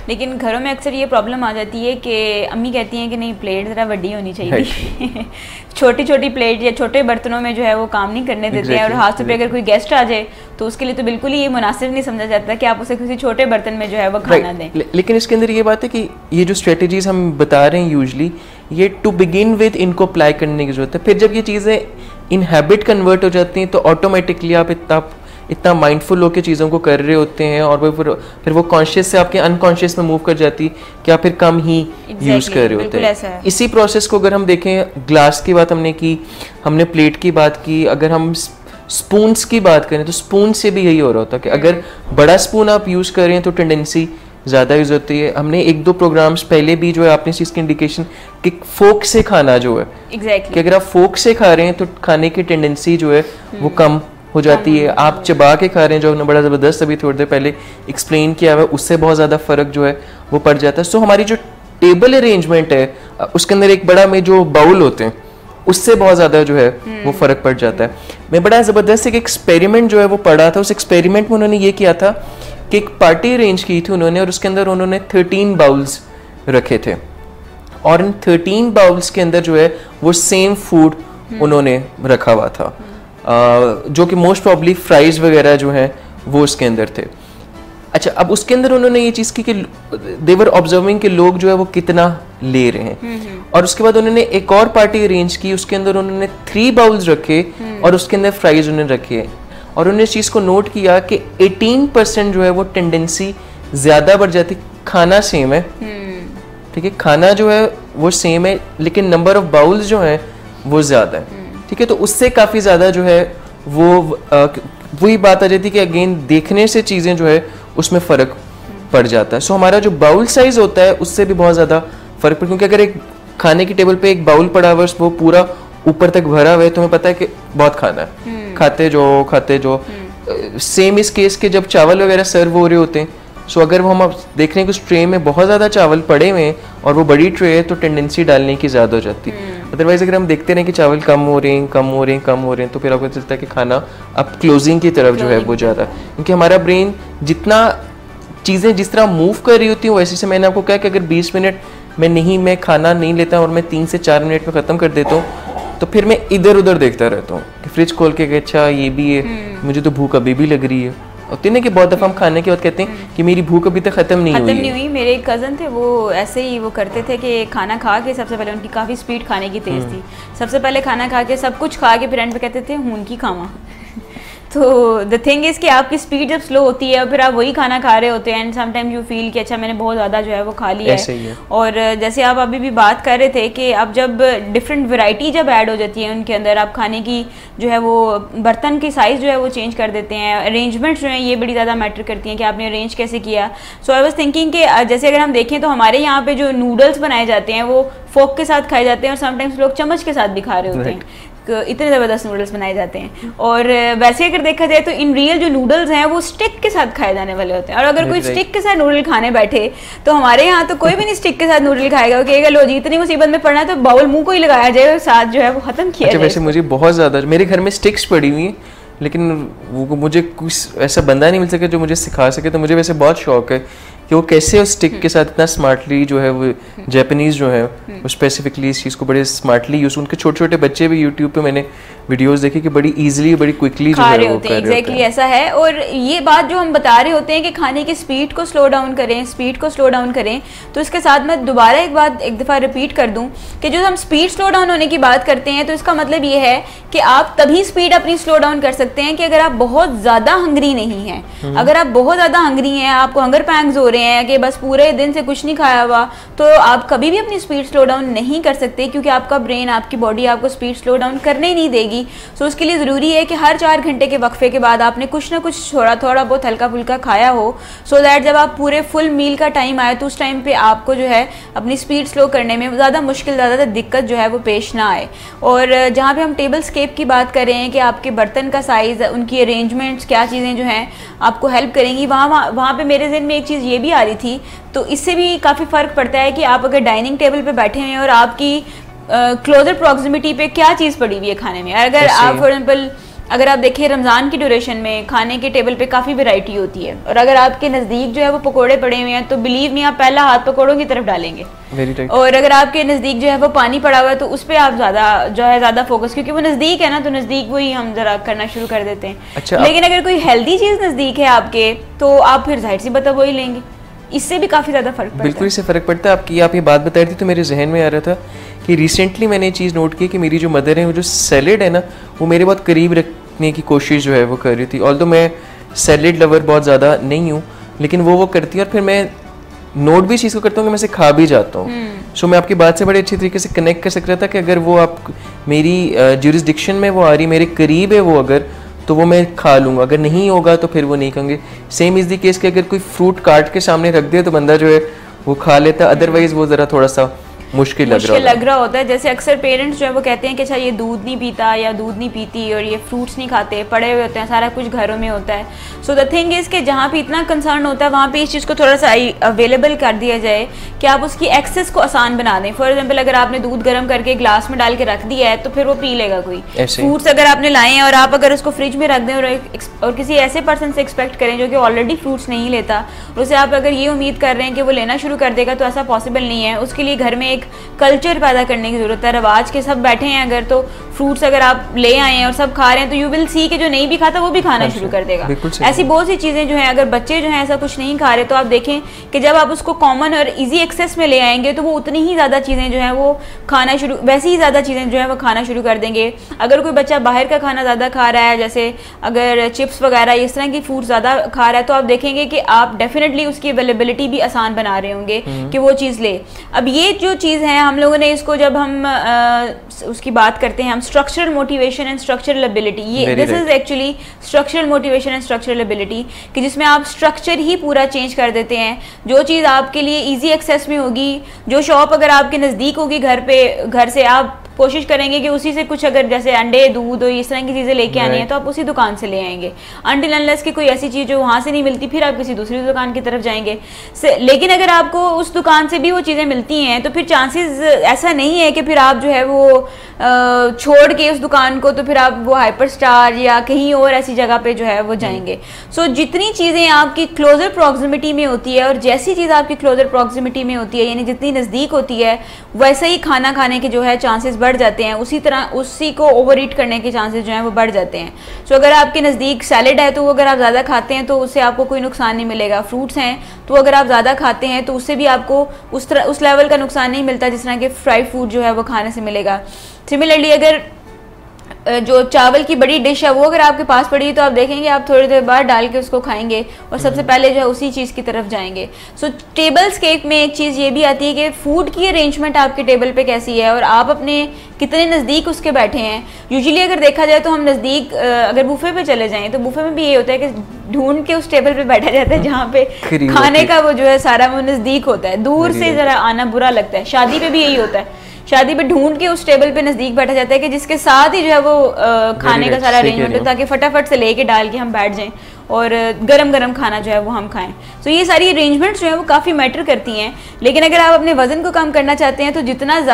Speaker 1: लेकिन घरों में अक्सर ये प्रॉब्लम आ जाती है कि अम्मी कहती हैं कि नहीं, प्लेट ज़रा बड़ी होनी चाहिए छोटी छोटी प्लेट या छोटे बर्तनों में जो है वो काम नहीं करने देते हैं। और खास तौर पे अगर कोई गेस्ट आ जाए तो उसके लिए तो बिल्कुल ही ये मुनासिब नहीं समझा जाता कि आप उसे किसी छोटे बर्तन में जो है वो खाना दें।
Speaker 2: लेकिन इसके अंदर ये बात है कि ये जो स्ट्रेटजीज हम बता रहे हैं यूजली ये टू बिगिन विद इनको अप्लाई करने की जरूरत है। फिर जब ये चीज़ें इन हैबिट कन्वर्ट हो जाती हैं तो ऑटोमेटिकली आप इतना माइंडफुल होकर चीज़ों को कर रहे होते हैं और फिर वो कॉन्शियस से आपके अनकॉन्शियस में मूव कर जाती है कि आप फिर कम ही यूज़ कर रहे होते हैं। इसी प्रोसेस को अगर हम देखें, ग्लास की बात हमने की, हमने प्लेट की बात की, अगर हम स्पून्स की बात करें तो स्पून से भी यही हो रहा होता है कि अगर बड़ा स्पून आप यूज़ करें तो टेंडेंसी ज़्यादा यूज़ होती है। हमने 1-2 प्रोग्राम्स पहले भी जो है आपने इस चीज़ की इंडिकेशन कि फोक से खाना जो है कि अगर आप फोक से खा रहे हैं तो खाने की टेंडेंसी जो है वो कम हो जाती है। आप चबा के खा रहे हैं जो हमने बड़ा ज़बरदस्त अभी थोड़ी देर पहले एक्सप्लेन किया हुआ, उससे बहुत ज़्यादा फ़र्क जो है वो पड़ जाता है। सो हमारी जो टेबल अरेंजमेंट है उसके अंदर एक बड़ा में जो बाउल होते हैं उससे बहुत ज़्यादा जो है वो फ़र्क पड़ जाता है। मैं बड़ा ज़बरदस्त एक एक्सपेरिमेंट जो है वो पढ़ा था। उस एक्सपेरिमेंट में उन्होंने ये किया था कि एक पार्टी अरेंज की थी उन्होंने और उसके अंदर उन्होंने 13 बाउल्स रखे थे और इन 13 बाउल्स के अंदर जो है वो सेम फूड उन्होंने रखा हुआ था, जो कि मोस्ट प्रॉब्ली फ्राइज वगैरह जो हैं वो उसके अंदर थे। अच्छा, अब उसके अंदर उन्होंने ये चीज़ की कि देवर ऑब्जर्विंग कि लोग जो है वो कितना ले रहे हैं और उसके बाद उन्होंने एक और पार्टी अरेंज की, उसके अंदर उन्होंने 3 बाउल्स रखे और उसके अंदर फ्राइज उन्होंने रखे और उन्होंने इस चीज़ को नोट किया कि 18% जो है वो टेंडेंसी ज़्यादा बढ़ जाती। खाना सेम है, ठीक है, खाना जो है वो सेम है लेकिन नंबर ऑफ बाउल्स जो हैं वो ज़्यादा है, ठीक है। तो उससे काफ़ी ज़्यादा जो है वो वही बात आ जाती है कि अगेन देखने से चीज़ें जो है उसमें फ़र्क पड़ जाता है। सो हमारा जो बाउल साइज होता है उससे भी बहुत ज़्यादा फ़र्क पड़ता है, क्योंकि अगर एक खाने की टेबल पे एक बाउल पड़ा हुआ है वो पूरा ऊपर तक भरा हुआ है तो हमें पता है कि बहुत खाना है, खाते जो सेम इस केस के जब चावल वगैरह सर्व हो रहे होते हैं, सो अगर वो हम देख रहे हैं कि उस ट्रे में बहुत ज़्यादा चावल पड़े हुए हैं और वो बड़ी ट्रे है तो टेंडेंसी डालने की ज़्यादा हो जाती है। अदरवाइज अगर हम देखते रहें कि चावल कम हो रहे हैं तो फिर आपको चलता है कि खाना अब क्लोजिंग की तरफ जो है वो जा रहा है, क्योंकि हमारा ब्रेन जितना चीज़ें जिस तरह मूव कर रही होती हैं वैसे से मैंने आपको कहा कि अगर 20 मिनट में मैं खाना नहीं लेता और मैं 3 से 4 मिनट में ख़त्म कर देता हूँ तो फिर मैं इधर उधर देखता रहता हूँ कि फ्रिज खोल के अच्छा ये भी है, मुझे तो भूख अभी भी लग रही है। और तीन कि बहुत दफ़ा हम खाने के बाद कहते हैं कि मेरी भूख अभी तक ख़त्म नहीं हुई।
Speaker 1: मेरे एक कज़न थे, वो ऐसे ही वो करते थे कि खाना खा के सबसे पहले उनकी काफ़ी स्पीड खाने की तेज़ थी, सबसे पहले खाना खा के सब कुछ खा के फिर एंड पे कहते थे हूं की खावा। तो द थिंग इज़ कि आपकी स्पीड जब स्लो होती है और फिर आप वही खाना खा रहे होते हैं एंड समटाइम यू फील कि अच्छा मैंने बहुत ज़्यादा जो है वो खा लिया है। और जैसे आप अभी भी बात कर रहे थे कि अब जब डिफरेंट वैरायटी जब ऐड हो जाती है उनके अंदर, आप खाने की जो है वो बर्तन की साइज़ जो है वो चेंज कर देते हैं, अरेंजमेंट्स जो हैं ये बड़ी ज़्यादा मैटर करती हैं कि आपने अरेंज कैसे किया। सो आई वाज थिंकिंग कि जैसे अगर हम देखें तो हमारे यहाँ पे जो नूडल्स बनाए जाते हैं वो फोक के साथ खाए जाते हैं और समटाइम्स लोग चम्मच के साथ भी खा रहे होते हैं, इतने ज़बरदस्त नूडल्स बनाए जाते हैं। और वैसे अगर देखा जाए तो इन रियल जो नूडल्स हैं वो स्टिक के साथ खाए जाने वाले होते हैं, और अगर कोई स्टिक के साथ नूडल खाने बैठे तो हमारे यहाँ तो कोई भी नहीं स्टिक के साथ नूडल खाएगा, कहेगा लो जी इतनी मुसीबत में पड़ना है तो बाउल मुंह को ही लगाया जाए और साथ जो है वो खत्म किया जाए।
Speaker 2: वैसे मुझे बहुत ज़्यादा मेरे घर में स्टिक्स पड़ी हुई हैं, लेकिन वो मुझे कुछ ऐसा बंदा नहीं मिल सके जो मुझे सिखा सके, तो मुझे वैसे बहुत शौक है कि वो कैसे उस स्टिक के साथ इतना स्मार्टली जो है वो जापानीज़ जो है वो स्पेसिफिकली इस चीज़ को बड़े स्मार्टली यूज़, उनके छोटे छोटे बच्चे भी यूट्यूब पे मैंने वीडियोस देखे कि बड़ी इजीली बड़ी क्विकली जो है वो कर रहे होते हैं।
Speaker 1: ऐसा है। और ये बात जो हम बता रहे होते हैं कि खाने की स्पीड को स्लो डाउन करें, तो इसके साथ मैं दोबारा एक दफ़ा रिपीट कर दूं कि जो हम स्पीड स्लो डाउन होने की बात करते हैं तो इसका मतलब ये है कि आप तभी स्पीड अपनी स्लो डाउन कर सकते हैं कि अगर आप बहुत ज़्यादा हंगरी नहीं हैं। अगर आप बहुत ज़्यादा हंगरी हैं, आपको हंगर पैंग्स हो रहे हैं कि बस पूरे दिन से कुछ नहीं खाया हुआ, तो आप कभी भी अपनी स्पीड स्लो डाउन नहीं कर सकते, क्योंकि आपका ब्रेन, आपकी बॉडी आपको स्पीड स्लो डाउन करने ही नहीं देगी। सो उसके लिए ज़रूरी है कि हर 4 घंटे के वक्फे के बाद आपने कुछ ना कुछ थोड़ा बहुत हल्का फुल्का खाया हो, सो दैट जब आप पूरे फुल मील का टाइम आए तो उस टाइम पे आपको जो है अपनी स्पीड स्लो करने में ज़्यादा दिक्कत जो है वो पेश ना आए। और जहाँ पे हम टेबल स्केप की बात कर रहे हैं कि आपके बर्तन का साइज़, उनकी अरेंजमेंट्स, क्या चीज़ें जो हैं आपको हेल्प करेंगी, वहाँ पे मेरे ज़हन में एक चीज़ ये भी आ रही थी, तो इससे भी काफ़ी फ़र्क पड़ता है कि आप अगर डाइनिंग टेबल पे बैठे हैं और आपकी क्लोजर प्रॉक्सिमिटी पे क्या चीज़ पड़ी हुई है खाने में। अगर आप फॉर एग्जाम्पल अगर आप देखें रमज़ान की ड्यूरेशन में खाने के टेबल पे काफ़ी वैरायटी होती है, और अगर आपके नज़दीक जो है वो पकोड़े पड़े हुए हैं तो बिलीव मी आप पहला हाथ पकोड़ों की तरफ डालेंगे। और अगर आपके नज़दीक जो है वो पानी पड़ा हुआ है तो उस पर आप ज़्यादा फोकस, क्योंकि वो नज़दीक है ना, तो नज़दीक वही हम ज़रा करना शुरू कर देते हैं। अच्छा, लेकिन अगर कोई हेल्दी चीज़ नज़दीक है आपके तो आप फिर जाहिर सी बात वही लेंगे। इससे भी काफ़ी ज़्यादा फ़र्क पड़ता है।
Speaker 2: बिल्कुल, इससे फ़र्क पड़ता है। आप ये बात बता रही थी तो मेरे जहन में आ रहा था कि रिसेंटली मैंने ये चीज़ नोट की कि मेरी जो मदर है वो जो सैलेड है ना वो मेरे बहुत करीब रखने की कोशिश जो है वो कर रही थी। ऑल्दो मैं सैलेड लवर बहुत ज़्यादा नहीं हूँ, लेकिन वो करती है और फिर मैं नोट भी चीज़ को करता हूँ कि मैं इसे खा भी जाता हूँ। सो मैं आपकी बात से बड़े अच्छी तरीके से कनेक्ट कर सक रहा था कि अगर वो आप मेरी ज्यूरिसडिक्शन में वो आ रही, मेरे करीब है वो अगर, तो वो मैं खा लूँगा, अगर नहीं होगा तो फिर वो नहीं खाएंगे। सेम इज़ द केस कि अगर कोई फ्रूट काट के सामने रख दे तो बंदा जो है वो खा लेता, अदरवाइज़ वो ज़रा थोड़ा सा मुश्किल लग रहा होता है।
Speaker 1: जैसे अक्सर पेरेंट्स जो है वो कहते हैं कि अच्छा ये दूध नहीं पीता या दूध नहीं पीती और ये फ्रूट्स नहीं खाते, पड़े हुए होते हैं, सारा कुछ घरों में होता है। सो द थिंग इज़ कि जहाँ पे इतना कंसर्न होता है वहाँ पे इस चीज़ को थोड़ा सा अवेलेबल कर दिया जाए कि आप उसकी एक्सेस को आसान बना दें। फॉर एग्जाम्पल अगर आपने दूध गर्म करके ग्लास में डाल के रख दिया है तो फिर वो पी लेगा कोई। फ्रूट्स अगर आपने लाए हैं और आप अगर उसको फ्रिज में रख दें और किसी ऐसे पर्सन से एक्सपेक्ट करें जो कि ऑलरेडी फ्रूट्स नहीं लेता, उसे आप अगर ये उम्मीद कर रहे हैं कि वो लेना शुरू कर देगा, तो ऐसा पॉसिबल नहीं है। उसके लिए घर में एक कल्चर पैदा करने की जरूरत है। रवाज के सब बैठे हैं अगर, तो फ्रूट्स अगर आप ले आए हैं और सब खा रहे हैं तो यू विल सी कि जो नहीं भी खाता वो भी खाना शुरू कर देगा। ऐसी बहुत सी चीज़ें जो हैं, अगर बच्चे जो हैं ऐसा कुछ नहीं खा रहे तो आप देखें कि जब आप उसको कॉमन और इजी एक्सेस में ले आएंगे तो वो उतनी ही ज़्यादा चीज़ें जो हैं वो खाना शुरू, वैसी ही ज़्यादा चीज़ें जो हैं वो खाना शुरू कर देंगे। अगर कोई बच्चा बाहर का खाना ज़्यादा खा रहा है, जैसे अगर चिप्स वगैरह इस तरह की फूड ज़्यादा खा रहा है, तो आप देखेंगे कि आप डेफिनेटली उसकी अवेलेबिलिटी भी आसान बना रहे होंगे कि वो चीज़ ले। अब ये जो चीज़ है हम लोगों ने इसको जब हम उसकी बात करते हैं, हम structural motivation and structural ability. ये this is actually structural motivation and structural ability, कि जिसमें आप स्ट्रक्चर ही पूरा चेंज कर देते हैं। जो चीज़ आपके लिए ईजी एक्सेस में होगी, जो शॉप अगर आपके नज़दीक होगी घर से, आप कोशिश करेंगे कि उसी से कुछ, अगर जैसे अंडे, दूध और इस तरह की चीज़ें लेके आनी है तो आप उसी दुकान से ले आएंगे। अनटिल अनलेस की कोई ऐसी चीज़ जो वहाँ से नहीं मिलती, फिर आप किसी दूसरी दुकान की तरफ जाएंगे। लेकिन अगर आपको उस दुकान से भी वो चीज़ें मिलती हैं तो फिर चांसेस ऐसा नहीं है कि फिर आप जो है वो छोड़ के उस दुकान को, तो फिर आप वो हाइपर स्टार या कहीं और ऐसी जगह पे जो है वो जाएंगे। सो जितनी चीज़ें आपकी क्लोजर प्रॉक्सिमिटी में होती है, और जैसी चीज़ आपकी क्लोजर प्रॉक्सिमिटी में होती है, यानी जितनी नज़दीक होती है, वैसे ही खाना खाने के जो है चांसेस बढ़ जाते हैं। उसी तरह उसी को ओवर ईट करने के चांसेस जो हैं वो बढ़ जाते हैं। सो अगर आपके नज़दीक सैलेड है तो अगर आप ज़्यादा खाते हैं तो उससे आपको कोई नुकसान नहीं मिलेगा। फ्रूट्स हैं तो अगर आप ज़्यादा खाते हैं तो उससे भी आपको उस लेवल का नुकसान नहीं मिलता जिस तरह के फ्राई फूड जो है वो खाने से मिलेगा। सिमिलरली अगर जो चावल की बड़ी डिश है वो अगर आपके पास पड़ी है तो आप देखेंगे आप थोड़ी देर बाद डाल के उसको खाएंगे और सबसे पहले जो है उसी चीज़ की तरफ जाएंगे। सो टेबल स्केप में एक चीज़ ये भी आती है कि फूड की अरेंजमेंट आपके टेबल पे कैसी है और आप अपने कितने नज़दीक उसके बैठे हैं। यूजुअली अगर देखा जाए तो हम नज़दीक अगर बुफे पे चले जाएं तो बुफे में भी ये होता है कि ढूंढ के उस टेबल पे बैठा जाता है जहाँ पे खाने का वो जो है सारा वो नज़दीक होता है। दूर से ज़रा आना बुरा लगता है। शादी पे भी यही होता है, शादी पे ढूंढ के उस टेबल पे नज़दीक बैठा जाता है कि जिसके साथ ही जो है वो खाने का सारा अरेंजमेंट हो, ताकि फटाफट से लेके डाल के हम बैठ जाएं और गरम गरम खाना जो है वो हम खाएं। तो ये सारी अरेंजमेंट्स जो है वो काफ़ी मैटर करती हैं। लेकिन अगर आप अपने वज़न को कम करना चाहते हैं तो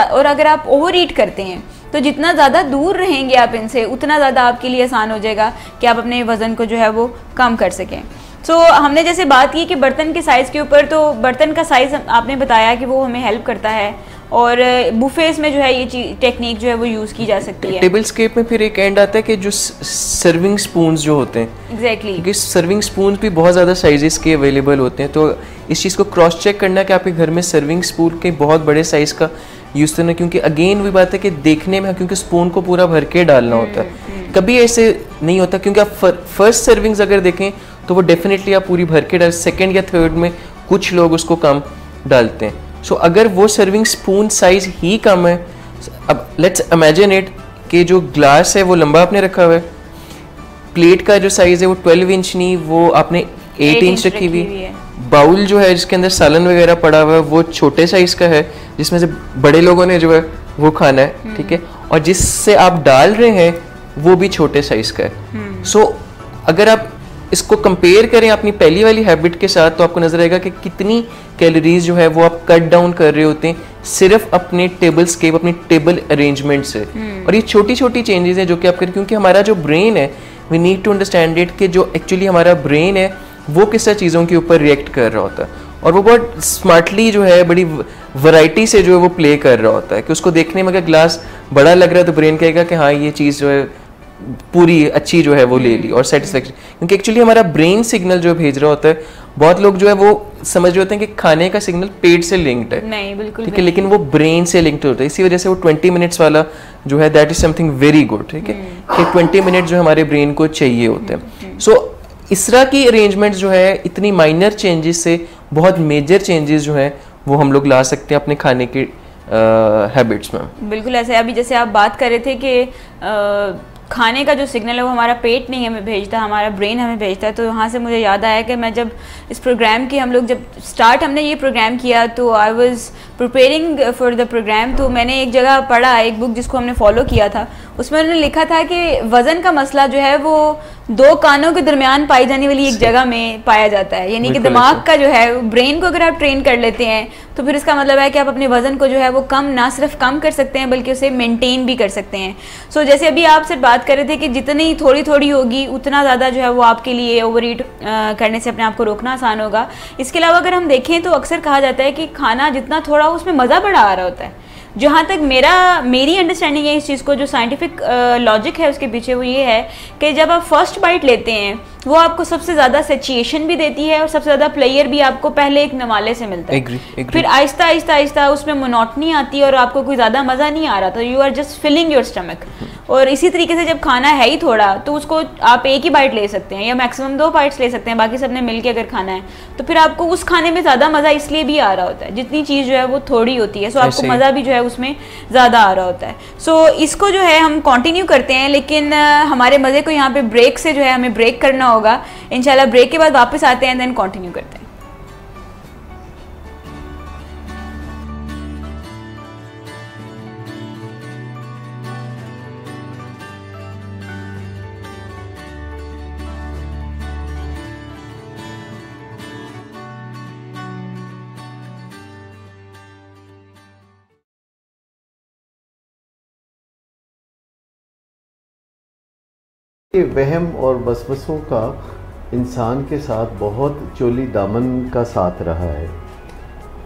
Speaker 1: और अगर आप ओवर ईट करते हैं तो जितना ज़्यादा दूर रहेंगे आप इनसे, उतना ज़्यादा आपके लिए आसान हो जाएगा कि आप अपने वज़न को जो है वो कम कर सकें। सो हमने जैसे बात की कि बर्तन के साइज़ के ऊपर, तो बर्तन का साइज़ आपने बताया कि वो हमें हेल्प करता है और बुफेस में जो है ये टेक्निक जो है वो यूज़ की जा सकती है।
Speaker 2: टेबल स्केप में फिर एक एंड आता है कि जो सर्विंग स्पून्स जो होते हैं,
Speaker 1: एग्जैक्टली,
Speaker 2: क्योंकि सर्विंग स्पून्स भी बहुत ज़्यादा साइजेस के अवेलेबल होते हैं। तो इस चीज़ को क्रॉस चेक करना कि आपके घर में सर्विंग स्पून के बहुत बड़े साइज़ का यूज़ करना, क्योंकि अगेन वही बात है कि देखने में, क्योंकि स्पून को पूरा भर के डालना होता है, कभी ऐसे नहीं होता। क्योंकि आप फर्स्ट सर्विंग्स अगर देखें तो वो डेफिनेटली आप पूरी भर के डाल, सेकेंड या थर्ड में कुछ लोग उसको कम डालते हैं। सो अगर वो सर्विंग स्पून साइज ही कम है, अब लेट्स इमेजिन इट कि जो ग्लास है वो लंबा आपने रखा हुआ है, प्लेट का जो साइज है वो 12 इंच नहीं, वो आपने 8 इंच रखी हुई है, बाउल जो है जिसके अंदर सालन वगैरह पड़ा हुआ है वो छोटे साइज का है जिसमें से बड़े लोगों ने जो है वो खाना है, ठीक है, और जिससे आप डाल रहे हैं वो भी छोटे साइज का है। सो अगर आप इसको कंपेयर करें अपनी पहली वाली हैबिट के साथ तो आपको नजर आएगा कि कितनी कैलोरीज जो है वो आप कट डाउन कर रहे होते हैं सिर्फ अपने टेबल स्केप, अपनी टेबल अरेंजमेंट से। और ये छोटी छोटी चेंजेस हैं जो कि आप करें, क्योंकि हमारा जो ब्रेन है, we need to understand it कि जो एक्चुअली हमारा ब्रेन है वो किस तरह चीज़ों के ऊपर रिएक्ट कर रहा होता है और वो बहुत स्मार्टली जो है बड़ी वैरायटी से जो है वो प्ले कर रहा होता है। कि उसको देखने में अगर ग्लास बड़ा लग रहा है तो ब्रेन कहेगा कि हाँ ये चीज़ जो है पूरी अच्छी जो है वो ले ली और सेटिस्फेक्शन, क्योंकि एक्चुअली हमारा ब्रेन सिग्नल जो भेज रहा होता है, बहुत लोग जो है वो समझ रहे होते हैं कि खाने का सिग्नल पेट से लिंक्ड है,
Speaker 1: नहीं बिल्कुल
Speaker 2: ठीक है, लेकिन वो ब्रेन से लिंक्ड होता है। इसी वजह से वो 20 मिनट्स वाला जो है that is something very good, ठीक है, कि 20 मिनट जो हमारे ब्रेन को चाहिए होते हैं। सो इस तरह की अरेंजमेंट जो है इतनी माइनर चेंजेस से बहुत मेजर चेंजेस जो है वो हम लोग ला सकते हैं अपने खाने के हैबिट्स में।
Speaker 1: बिल्कुल ऐसे अभी जैसे आप बात कर रहे थे कि खाने का जो सिग्नल है वो हमारा पेट नहीं हमें भेजता, हमारा ब्रेन हमें भेजता है। तो यहाँ से मुझे याद आया कि मैं जब इस प्रोग्राम की हमने ये प्रोग्राम किया तो I was preparing for the programme, तो मैंने एक जगह पढ़ा, एक बुक जिसको हमने फॉलो किया था, उसमें उन्होंने लिखा था कि वज़न का मसला जो है वो 2 कानों के दरमियान पाई जाने वाली एक जगह में पाया जाता है। यानी कि दिमाग का जो है, ब्रेन को अगर आप ट्रेन कर लेते हैं तो फिर इसका मतलब है कि आप अपने वज़न को जो है वो ना सिर्फ कम कर सकते हैं बल्कि उसे मेंटेन भी कर सकते हैं। सो जैसे अभी आपसे बात कर रहे थे कि जितनी थोड़ी थोड़ी होगी उतना ज़्यादा जो है वो आपके लिए ओवर ईट करने से अपने आप को रोकना आसान होगा। इसके अलावा अगर हम देखें तो अक्सर कहा जाता है कि खाना जितना थोड़ा हो उसमें मज़ा बड़ा आ रहा होता है। जहाँ तक मेरी अंडरस्टैंडिंग है इस चीज़ को, जो साइंटिफिक लॉजिक है उसके पीछे वो ये है कि जब आप फर्स्ट बाइट लेते हैं वो आपको सबसे ज़्यादा सेचुएशन भी देती है और सबसे ज़्यादा प्लेयर भी आपको पहले एक नवाले से मिलता है।
Speaker 2: agree.
Speaker 1: फिर आहिस्ता आहिस्ता आहिस्ता उसमें मोनोटनी आती है और आपको कोई ज़्यादा मज़ा नहीं आ रहा, तो you are just filling your stomach. और इसी तरीके से जब खाना है ही थोड़ा तो उसको आप एक ही बाइट ले सकते हैं या मैक्सिमम 2 बाइट्स ले सकते हैं, बाकी सबने मिल के अगर खाना है तो फिर आपको उस खाने में ज़्यादा मज़ा इसलिए भी आ रहा होता है, जितनी चीज़ जो है वो थोड़ी होती है, सो आपको मज़ा भी जो है उसमें ज़्यादा आ रहा होता है। सो इसको जो है हम कंटिन्यू करते हैं, लेकिन हमारे मज़े को यहाँ पे ब्रेक से जो है हमें ब्रेक करना होगा। इंशाल्लाह ब्रेक के बाद वापस आते हैं, देन कंटिन्यू करते हैं।
Speaker 3: ये वहम और वसवसों का इंसान के साथ बहुत चोली दामन का साथ रहा है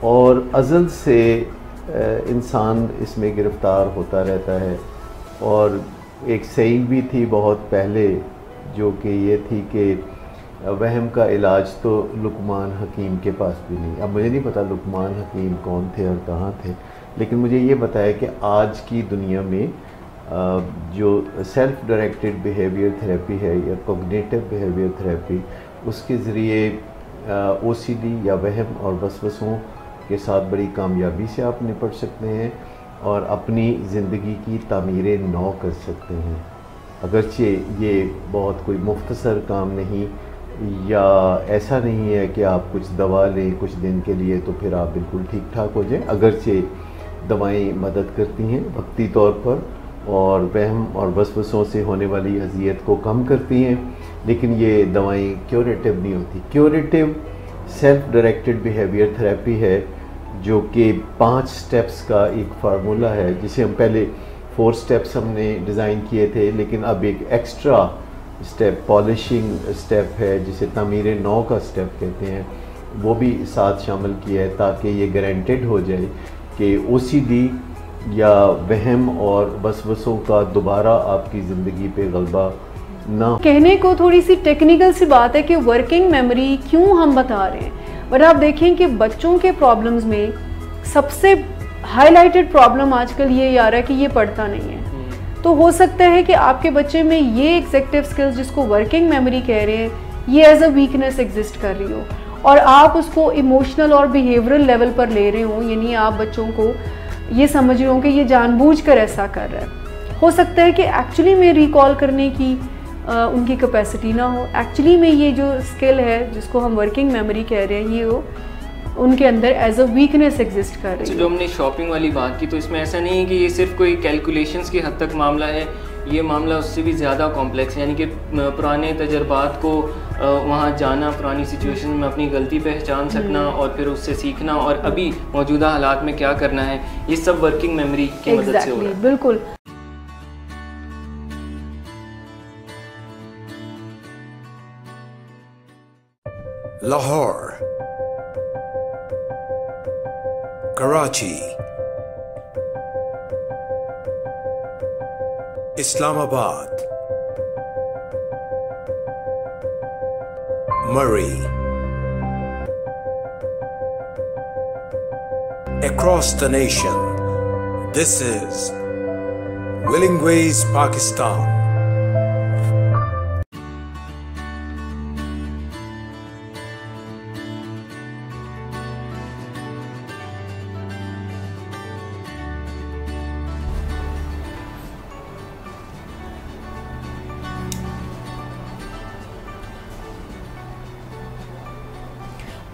Speaker 3: और अज़ल से इंसान इसमें गिरफ़्तार होता रहता है। और एक सईद भी थी बहुत पहले जो कि ये थी कि वहम का इलाज तो लुकमान हकीम के पास भी नहीं। अब मुझे नहीं पता लुकमान हकीम कौन थे और कहाँ थे, लेकिन मुझे ये बताया कि आज की दुनिया में जो सेल्फ डायरेक्टेड बिहेवियर थेरेपी है या कॉग्निटिव बिहेवियर थेरेपी, उसके ज़रिए OCD या वहम और वसवसों के साथ बड़ी कामयाबी से आप निपट सकते हैं और अपनी ज़िंदगी की तामीर नौ कर सकते हैं। अगरचे ये बहुत कोई मुख्तसर काम नहीं या ऐसा नहीं है कि आप कुछ दवा लें कुछ दिन के लिए तो फिर आप बिल्कुल ठीक ठाक हो जाएं। अगरचे दवाएं मदद करती हैं वक्ती तौर पर और वहम और वसवसों से होने वाली अजियत को कम करती हैं, लेकिन ये दवाएं क्योरेटिव नहीं होती। Curative self directed behaviour therapy है जो कि 5 स्टेप्स का एक फार्मूला है, जिसे हम पहले 4 स्टेप्स हमने डिज़ाइन किए थे, लेकिन अब एक एक्स्ट्रा स्टेप पॉलिशिंग स्टेप है जिसे तामीर नौ का स्टेप कहते हैं, वो भी साथ शामिल किया है ताकि ये गारंटेड हो जाए कि OCD या वहम और वसवसों का दोबारा आपकी ज़िंदगी पे गलबा ना।
Speaker 4: कहने को थोड़ी सी टेक्निकल सी बात है कि वर्किंग मेमोरी क्यों हम बता रहे हैं, बट आप देखें कि बच्चों के प्रॉब्लम्स में सबसे हाईलाइटेड प्रॉब्लम आजकल ये आ रहा है कि ये पढ़ता नहीं है। तो हो सकता है कि आपके बच्चे में ये एग्जीक्यूटिव स्किल्स जिसको वर्किंग मेमोरी कह रहे हैं ये एज अ वीकनेस एग्जिस्ट कर रही हो और आप उसको इमोशनल और बिहेवियरल लेवल पर ले रहे हो, यानी आप बच्चों को ये समझ रहे हो कि ये जानबूझकर ऐसा कर रहा है। हो सकता है कि एक्चुअली में रिकॉल करने की उनकी कैपेसिटी ना हो, एक्चुअली में ये जो स्किल है जिसको हम वर्किंग मेमोरी कह रहे हैं ये वो उनके अंदर एज अ वीकनेस एग्जिस्ट कर रही है।
Speaker 5: जो हमने शॉपिंग वाली बात की तो इसमें ऐसा नहीं है कि ये सिर्फ कोई कैलकुलेशंस की हद तक मामला है, ये मामला उससे भी ज़्यादा कॉम्प्लेक्स है। यानी कि पुराने तजर्बात को वहाँ जाना, पुरानी सिचुएशन में अपनी गलती पहचान सकना और फिर उससे सीखना और अभी मौजूदा हालात में क्या करना है, ये सब वर्किंग मेमोरी की मदद से हो रहा है।
Speaker 4: बिल्कुल।
Speaker 6: Lahore, Karachi, Islamabad, Murray. Across the nation, this is Willing Ways, Pakistan.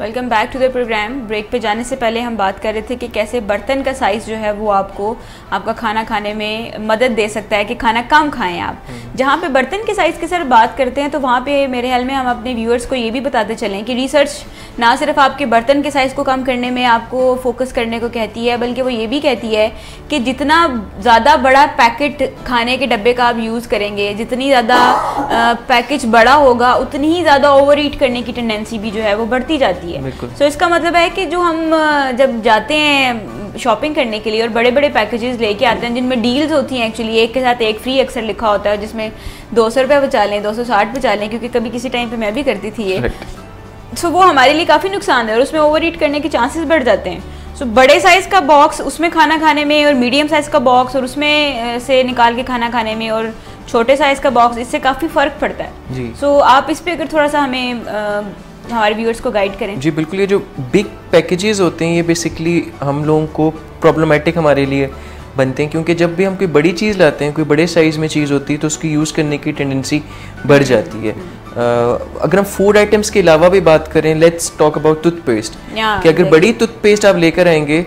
Speaker 1: Welcome back to the programme. Break पे जाने से पहले हम बात कर रहे थे कि कैसे बर्तन का साइज़ जो है वो आपको आपका खाना खाने में मदद दे सकता है कि खाना कम खाएं आप। जहाँ पे बर्तन के साइज़ की सर बात करते हैं तो वहाँ पे मेरे ख्याल में हम अपने व्यूअर्स को ये भी बताते चलें कि रिसर्च ना सिर्फ आपके बर्तन के साइज़ को कम करने में आपको फोकस करने को कहती है, बल्कि वो ये भी कहती है कि जितना ज़्यादा बड़ा पैकेट खाने के डब्बे का आप यूज़ करेंगे, जितनी ज़्यादा पैकेज बड़ा होगा उतनी ही ज़्यादा ओवर ईट करने की टेंडेंसी भी जो है वो बढ़ती जाती है। सो इसका मतलब है कि जो हम जब जाते हैं शॉपिंग करने के लिए और बड़े बड़े पैकेजेस लेके आते हैं जिनमें डील्स होती हैं, एक्चुअली एक के साथ एक फ्री अक्सर लिखा होता है, जिसमें 200 रुपये बचा लें, 260 बचा लें, क्योंकि कभी किसी टाइम पे मैं भी करती थी ये। सो वो हमारे लिए काफ़ी नुकसान है और उसमें ओवर ईट करने के चांसेस बढ़ जाते हैं। सो बड़े साइज़ का बॉक्स उसमें खाना खाने में और मीडियम साइज़ का बॉक्स और उसमें से निकाल के खाना खाने में और छोटे साइज़ का बॉक्स, इससे काफ़ी फ़र्क पड़ता है। सो आप इस पे अगर थोड़ा सा हमें हमारे व्यूअर्स को गाइड करें।
Speaker 2: जी बिल्कुल, ये जो बिग पैकेजेस होते हैं ये बेसिकली हम लोगों को प्रॉब्लमेटिक हमारे लिए बनते हैं, क्योंकि जब भी हम कोई बड़ी चीज़ लाते हैं, कोई बड़े साइज़ में चीज़ होती है तो उसकी यूज़ करने की टेंडेंसी बढ़ जाती है। अगर हम फूड आइटम्स के अलावा भी बात करें, लेट्स टॉक अबाउट टूथपेस्ट, कि अगर बड़ी टूथपेस्ट आप लेकर आएंगे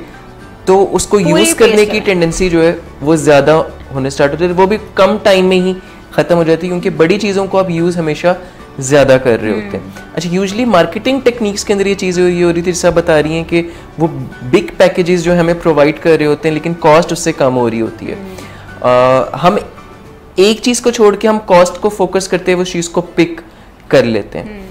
Speaker 2: तो उसको यूज़ करने की टेंडेंसी जो है वो ज़्यादा होने स्टार्ट होती है, वो भी कम टाइम में ही ख़त्म हो जाती है, क्योंकि बड़ी चीज़ों को आप यूज़ हमेशा ज़्यादा कर रहे होते हैं। अच्छा, यूजली मार्केटिंग टेक्निक्स के अंदर ये चीज़ें ये हो रही थी, जैसे आप बता रही हैं कि वो बिग पैकेजेस जो हमें प्रोवाइड कर रहे होते हैं लेकिन कॉस्ट उससे कम हो रही होती है। हम एक चीज़ को छोड़ के हम कॉस्ट को फोकस करते हैं, वो चीज़ को पिक कर लेते हैं।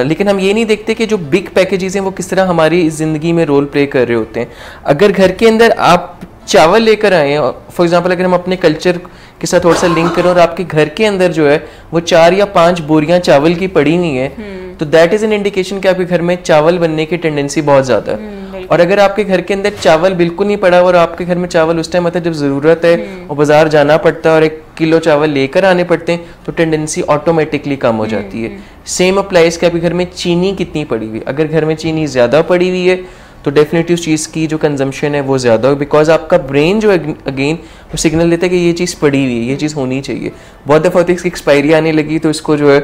Speaker 2: लेकिन हम ये नहीं देखते कि जो बिग पैकेजेस हैं वो किस तरह हमारी ज़िंदगी में रोल प्ले कर रहे होते हैं। अगर घर के अंदर आप चावल लेकर आए हैं, फॉर एग्जांपल अगर हम अपने कल्चर के साथ थोड़ा सा लिंक करें और आपके घर के अंदर जो है वो 4 या 5 बोरियां चावल की पड़ी हुई है, तो दैट इज एन इंडिकेशन कि आपके घर में चावल बनने की टेंडेंसी बहुत ज़्यादा है। और अगर आपके घर के अंदर चावल बिल्कुल नहीं पड़ा और आपके घर में चावल उस टाइम आता है जब ज़रूरत है और बाजार जाना पड़ता है और 1 किलो चावल लेकर आने पड़ते हैं, तो टेंडेंसी ऑटोमेटिकली कम हो जाती है। सेम अप्लाइज कि आपके घर में चीनी कितनी पड़ी हुई है। अगर घर में चीनी ज़्यादा पड़ी हुई है तो डेफिनेटली उस चीज़ की जो कंजम्पशन है वो ज़्यादा हो, बिकॉज आपका ब्रेन जो है अगेन वो सिग्नल देता है कि ये चीज़ पड़ी हुई है, ये चीज़ होनी चाहिए। बहुत दफ़ा होती है इसकी एक्सपायरी आने लगी तो इसको जो है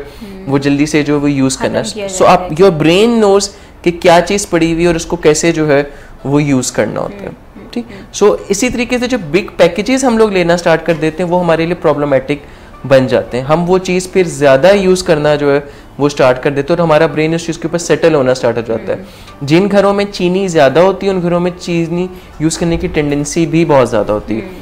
Speaker 2: वो जल्दी से जो वो यूज़ करना। सो आप योर ब्रेन नोज कि क्या चीज़ पड़ी हुई है और उसको कैसे जो है वो यूज़ करना होता है। ठीक, सो इसी तरीके से जो बिग पैकेजेस हम लोग लेना स्टार्ट कर देते हैं वो हमारे लिए प्रॉब्लमेटिक बन जाते हैं। हम वो चीज़ फिर ज़्यादा यूज़ करना जो है वो स्टार्ट कर देते हैं और हमारा ब्रेन उस चीज़ के ऊपर सेटल होना स्टार्ट हो जाता है। जिन घरों में चीनी ज़्यादा होती है उन घरों में चीनी यूज़ करने की टेंडेंसी भी बहुत ज़्यादा होती है।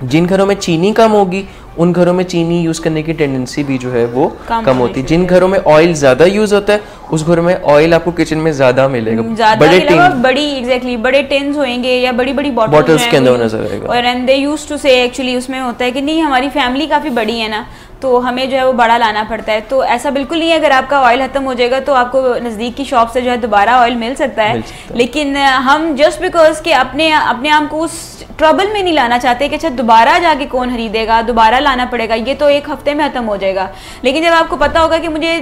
Speaker 2: जिन घरों में चीनी कम होगी उन घरों में चीनी यूज़ करने की टेंडेंसी भी जो है वो कम होती है। जिन घरों में ऑयल ज़्यादा यूज़ होता है उस घरों में ऑयल आपको किचन में ज़्यादा मिलेगा।
Speaker 1: बड़े टिन, बड़े टिन्स होंगे या बड़ी बड़ी
Speaker 2: बॉटल्स के अंदर नजर आएगा।
Speaker 1: और एंड दे यूज्ड टू से एक्चुअली उसमें होता है कि नहीं हमारी फैमिली काफ़ी बड़ी है ना, तो हमें जो है वो बड़ा लाना पड़ता है। तो ऐसा बिल्कुल नहीं है, अगर आपका ऑयल खत्म हो जाएगा तो आपको नज़दीक की शॉप से जो है दोबारा ऑयल मिल सकता है। लेकिन हम जस्ट बिकॉज के अपने आप को उस ट्रबल में नहीं लाना चाहते कि अच्छा दोबारा जाके कौन खरीदेगा, दोबारा लाना पड़ेगा, ये तो 1 हफ्ते में खत्म हो जाएगा। लेकिन जब आपको पता होगा कि मुझे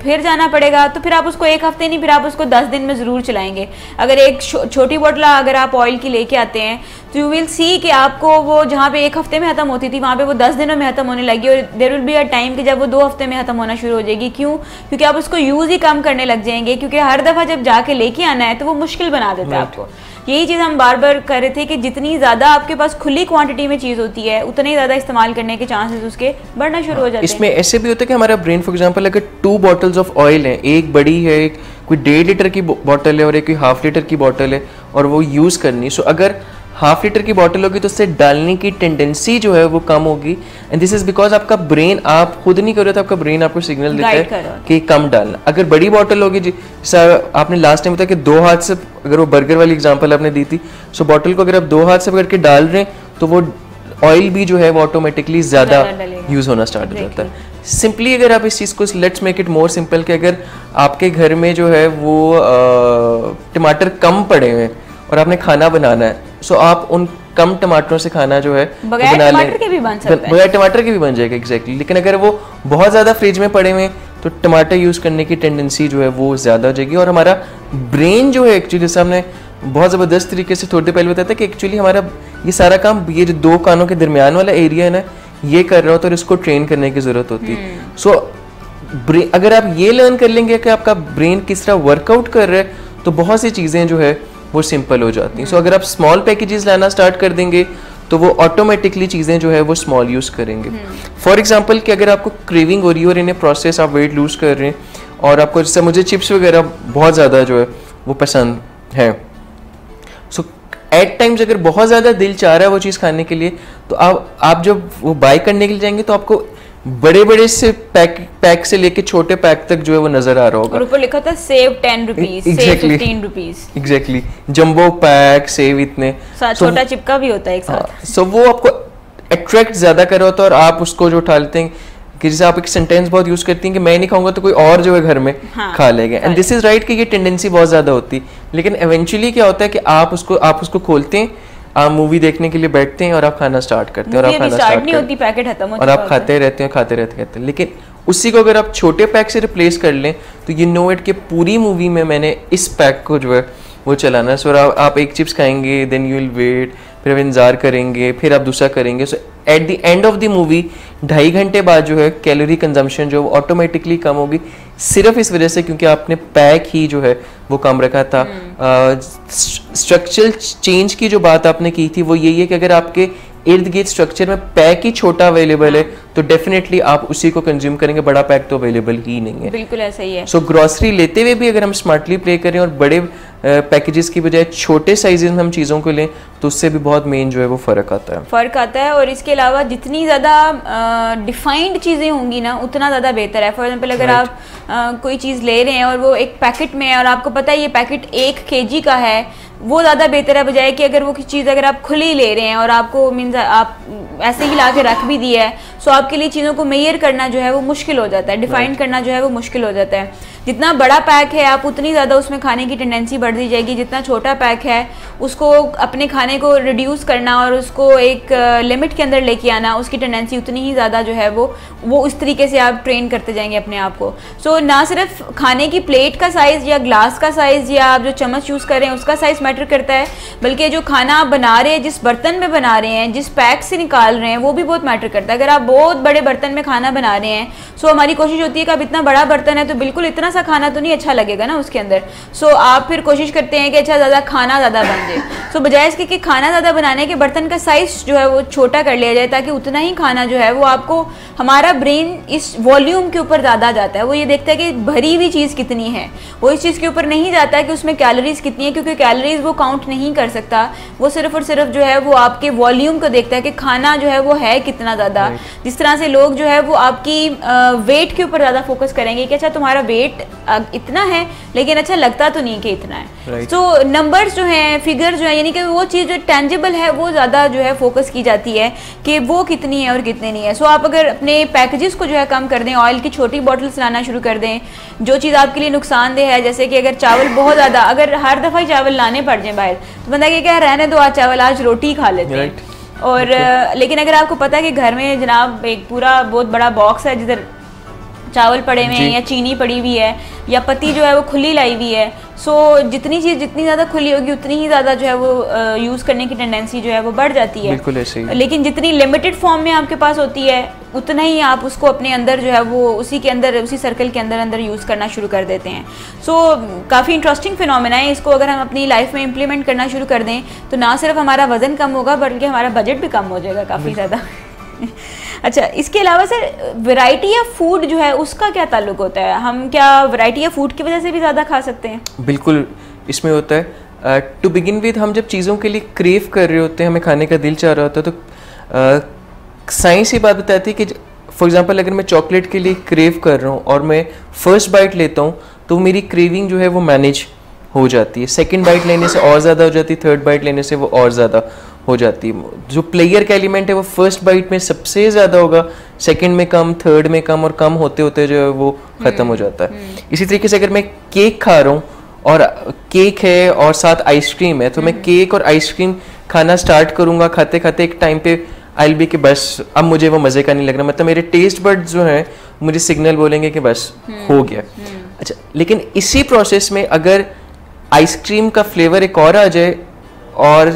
Speaker 1: फिर जाना पड़ेगा तो फिर आप उसको 1 हफ्ते नहीं, फिर आप उसको 10 दिन में ज़रूर चलाएंगे। अगर एक छोटी बोतल अगर आप ऑयल की लेके आते हैं तो यू विल सी कि आपको वो जहाँ पे 1 हफ्ते में ख़त्म होती थी वहाँ पे वो 10 दिनों में ख़त्म होने लगी और there will be a time कि जब वो 2 हफ्ते में ख़त्म होना शुरू हो जाएगी। क्यों? क्योंकि आप उसको यूज़ ही कम करने लग जाएंगे, क्योंकि हर दफ़ा जब जाके लेके आना है तो वो मुश्किल बना देता है आपको। यही चीज़ हम बार बार कर रहे थे कि जितनी ज़्यादा आपके पास खुली क्वांटिटी में चीज़ होती है उतने ही ज़्यादा इस्तेमाल करने के चांसेस उसके बढ़ना शुरू हो जाते हैं।
Speaker 2: इसमें ऐसे भी होता है कि हमारा ब्रेन फॉर एग्जांपल अगर 2 बॉटल्स ऑफ ऑयल है, एक बड़ी है, एक कोई 1.5 लीटर की बॉटल है और एक कोई 1/2 लीटर की बॉटल है और वो यूज़ करनी, सो अगर 1/2 लीटर की बॉटल होगी तो उससे डालने की टेंडेंसी जो है वो कम होगी। एंड दिस इज बिकॉज आपका ब्रेन, आप खुद नहीं कर रहे तो आपका ब्रेन आपको सिग्नल देता है कि कम डालना। अगर बड़ी बॉटल होगी, जैसा आपने लास्ट टाइम बताया कि 2 हाथ से, अगर वो बर्गर वाली एग्जांपल आपने दी थी, सो बॉटल को अगर आप 2 हाथ से पकड़ के डाल रहे हैं तो वो ऑयल भी जो है वो ऑटोमेटिकली ज़्यादा यूज़ होना स्टार्ट हो जाता है। सिंपली अगर आप इस चीज़ को, let's make it more simple, कि अगर आपके घर में जो है वो टमाटर कम पड़े हुए हैं और आपने खाना बनाना है, सो आप उन कम टमाटरों से खाना जो है
Speaker 1: बगैर टमाटर के भी बन सकता है,
Speaker 2: बगैर टमाटर के भी बन जाएगा एग्जैक्टली। लेकिन अगर वो बहुत ज़्यादा फ्रिज में पड़े हुए हैं तो टमाटर यूज़ करने की टेंडेंसी जो है वो ज़्यादा हो जाएगी। और हमारा ब्रेन जो है एक्चुअली, जैसे हमने बहुत ज़बरदस्त तरीके से थोड़ी देर पहले बताया था कि एक्चुअली हमारा ये सारा काम, ये जो 2 कानों के दरमियान वाला एरिया है ना, ये कर रहा होता है और इसको ट्रेन करने की ज़रूरत होती है। सो अगर आप ये लर्न कर लेंगे कि आपका ब्रेन किस तरह वर्कआउट कर रहा है तो बहुत सी चीज़ें जो है वो सिंपल हो जाती हैं। सो अगर आप स्मॉल पैकेजेस लाना स्टार्ट कर देंगे तो वो ऑटोमेटिकली चीज़ें जो है वो स्मॉल यूज़ करेंगे। फॉर एग्जांपल कि अगर आपको क्रेविंग हो रही है और इन्हें प्रोसेस आप वेट लूज़ कर रहे हैं और आपको, जैसे मुझे चिप्स वगैरह बहुत ज़्यादा जो है वो पसंद है, सो एट टाइम्स अगर बहुत ज़्यादा दिल चाह रहा है वो चीज़ खाने के लिए तो आप जब वो बाय करने के लिए जाएंगे तो आपको बड़े बड़े से पैक से लेके छोटे पैक तक जो है वो नजर आ रहा होगा,
Speaker 1: और ऊपर लिखा था save 10 rupees, save 15 rupees.
Speaker 2: Exactly, jumbo pack, save इतने,
Speaker 1: छोटा चिपका भी होता है एक साथ।
Speaker 2: सो वो आपको अट्रैक्ट ज्यादा कर रहा होता है, और आप उसको जो उठा लेते हैं कि जैसे आप एक सेंटेंस बहुत यूज करती हैं कि मैं नहीं खाऊंगा तो कोई और जो है घर में खा लेगा, एंड दिस इज राइट कि ये टेंडेंसी बहुत ज्यादा होती है। लेकिन इवेंचुअली क्या होता है कि आप उसको खोलते हैं, आप मूवी देखने के लिए बैठते हैं और आप खाना स्टार्ट करते हैं, और आप खाना स्टार्ट नहीं होती,
Speaker 1: पैकेट खत्म हो
Speaker 2: और आप खाते रहते हैं। लेकिन उसी को अगर आप छोटे पैक से रिप्लेस कर लें तो यू नो इट कि पूरी मूवी में मैंने इस पैक को जो है वो चलाना है। सो आप एक चिप्स खाएंगे, देन यू विल वेट, फिर आप इंतजार करेंगे, फिर आप दूसरा करेंगे। So at the end of the movie 2.5 घंटे बाद जो है कैलोरी कंजम्पशन जो ऑटोमेटिकली कम होगी, सिर्फ इस वजह से क्योंकि आपने पैक ही जो है वो कम रखा था। स्ट्रक्चरल चेंज की जो बात आपने की थी वो यही है कि अगर आपके इर्द गिर्द स्ट्रक्चर में पैक ही छोटा अवेलेबल है तो डेफिनेटली आप उसी को कंज्यूम करेंगे, बड़ा पैक तो अवेलेबल ही नहीं है।
Speaker 1: बिल्कुल ऐसा ही है।
Speaker 2: सो ग्रोसरी लेते हुए भी अगर हम स्मार्टली प्ले करें और बड़े पैकेजेस की बजाय छोटे साइजेस में हम चीज़ों को लें तो उससे भी बहुत मेन जो है वो फ़र्क आता है। और
Speaker 1: इसके अलावा जितनी ज़्यादा डिफाइंड चीज़ें होंगी ना उतना ज़्यादा बेहतर है। फॉर एग्जाम्पल अगर आप कोई चीज़ ले रहे हैं और वो एक पैकेट में है और आपको पता है ये पैकेट 1 kg का है, वो ज़्यादा बेहतर है बजाय कि अगर वो चीज़ अगर आप खुली ले रहे हैं और आपको मीन्स आप ऐसे ही ला के रख भी दिया है, सो आपके लिए चीज़ों को मेजर करना जो है वो मुश्किल हो जाता है, डिफाइन करना जो है वो मुश्किल हो जाता है। जितना बड़ा पैक है आप उतनी ज़्यादा उसमें खाने की टेंडेंसी बढ़ दी जाएगी, जितना छोटा पैक है उसको अपने खाने को रिड्यूस करना और उसको एक लिमिट के अंदर लेके आना, उसकी टेंडेंसी उतनी ही ज़्यादा जो है वो उस तरीके से आप ट्रेन करते जाएंगे अपने आप को। सो ना सिर्फ खाने की प्लेट का साइज़ या ग्लास का साइज़ या आप जो चम्मच यूज़ कर रहे हैं उसका साइज़ मैटर करता है, बल्कि जो खाना आप बना रहे हैं, जिस बर्तन में बना रहे हैं, जिस पैक से निकाल रहे हैं, वो भी बहुत मैटर करता है। अगर आप बहुत बड़े बर्तन में खाना बना रहे हैं, सो हमारी कोशिश होती है कि अब इतना बड़ा बर्तन है तो बिल्कुल इतना सा खाना तो नहीं अच्छा लगेगा ना उसके अंदर। सो आप फिर कोशिश करते हैं कि अच्छा ज़्यादा खाना ज़्यादा बन जाए। सो बजाय इसके कि खाना ज़्यादा बनाने के बर्तन का साइज़ जो है वो छोटा कर लिया जाए ताकि उतना ही खाना जो है वो आपको, हमारा ब्रेन इस वॉल्यूम के ऊपर ज़्यादा जाता है, वो ये देखता है कि भरी हुई चीज़ कितनी है, वो इस चीज़ के ऊपर नहीं जाता है कि उसमें कैलोरीज कितनी है, क्योंकि कैलोरीज वो काउंट नहीं कर सकता, वो सिर्फ और सिर्फ जो है वो आपके वॉल्यूम को देखता है कि खाना जो है वो है कितना ज़्यादा। जिस तरह से लोग जो है वो आपकी वेट के ऊपर ज़्यादा फोकस करेंगे कि अच्छा तुम्हारा वेट इतना है लेकिन अच्छा लगता तो नहीं कि इतना है। तो नंबर्स जो हैं, फिगर जो है, यानी कि वो चीज़ जो टेंजिबल है वो ज़्यादा जो है फोकस की जाती है कि वो कितनी है और कितनी नहीं है। सो आप अगर अपने पैकेजेस को जो है कम कर दें, ऑयल की छोटी बॉटल्स लाना शुरू कर दें, जो चीज़ आपके लिए नुकसानदेह है, जैसे कि अगर चावल बहुत ज़्यादा, अगर हर दफ़ा ही चावल लाने पड़ जाए बाहर तो बंदा क्या रहने दो आज चावल, आज रोटी खा लेते हैं। और लेकिन अगर आपको पता है कि घर में जनाब एक पूरा बहुत बड़ा बॉक्स है जिधर चावल पड़े हुए हैं या चीनी पड़ी हुई है या पत्ती जो है वो खुली लाई हुई है, सो जितनी चीज़ जितनी ज़्यादा खुली होगी उतनी ही ज़्यादा जो है वो यूज़ करने की टेंडेंसी जो है वो बढ़ जाती है।
Speaker 2: बिल्कुल ऐसे ही।
Speaker 1: लेकिन जितनी लिमिटेड फॉर्म में आपके पास होती है उतना ही आप उसको अपने अंदर जो है वो उसी के अंदर, उसी सर्कल के अंदर अंदर यूज़ करना शुरू कर देते हैं। सो काफ़ी इंटरेस्टिंग फिनोमेना है, इसको अगर हम अपनी लाइफ में इम्प्लीमेंट करना शुरू कर दें तो ना सिर्फ हमारा वज़न कम होगा बल्कि हमारा बजट भी कम हो जाएगा काफ़ी ज़्यादा। अच्छा, इसके अलावा सर वैरायटी ऑफ फूड जो है उसका क्या ताल्लुक होता है? हम क्या वैरायटी ऑफ फूड की वजह से भी ज़्यादा खा सकते हैं?
Speaker 2: बिल्कुल इसमें होता है। टू बिगिन विद हम जब चीज़ों के लिए क्रेव कर रहे होते हैं, हमें खाने का दिल चाह रहा होता है, तो साइंस ये बात बताती है कि फॉर एग्जांपल अगर मैं चॉकलेट के लिए क्रेव कर रहा हूँ और मैं फर्स्ट बाइट लेता हूँ तो मेरी क्रेविंग जो है वो मैनेज हो जाती है, सेकंड बाइट लेने से और ज़्यादा हो जाती है, थर्ड बाइट लेने से वो और ज़्यादा हो जाती है। जो प्लेयर का एलिमेंट है वो फर्स्ट बाइट में सबसे ज़्यादा होगा, सेकंड में कम, थर्ड में कम, और कम होते होते जो है वो ख़त्म हो जाता है। इसी तरीके से अगर मैं केक खा रहा हूँ और केक है और साथ आइसक्रीम है तो मैं केक और आइसक्रीम खाना स्टार्ट करूँगा, खाते खाते एक टाइम पे आई बी कि बस अब मुझे वो मज़े का नहीं लग रहा, मतलब मेरे टेस्ट बर्ड्स जो हैं मुझे सिग्नल बोलेंगे कि बस हो गया। अच्छा, लेकिन इसी प्रोसेस में अगर आइसक्रीम का फ्लेवर एक और आ जाए और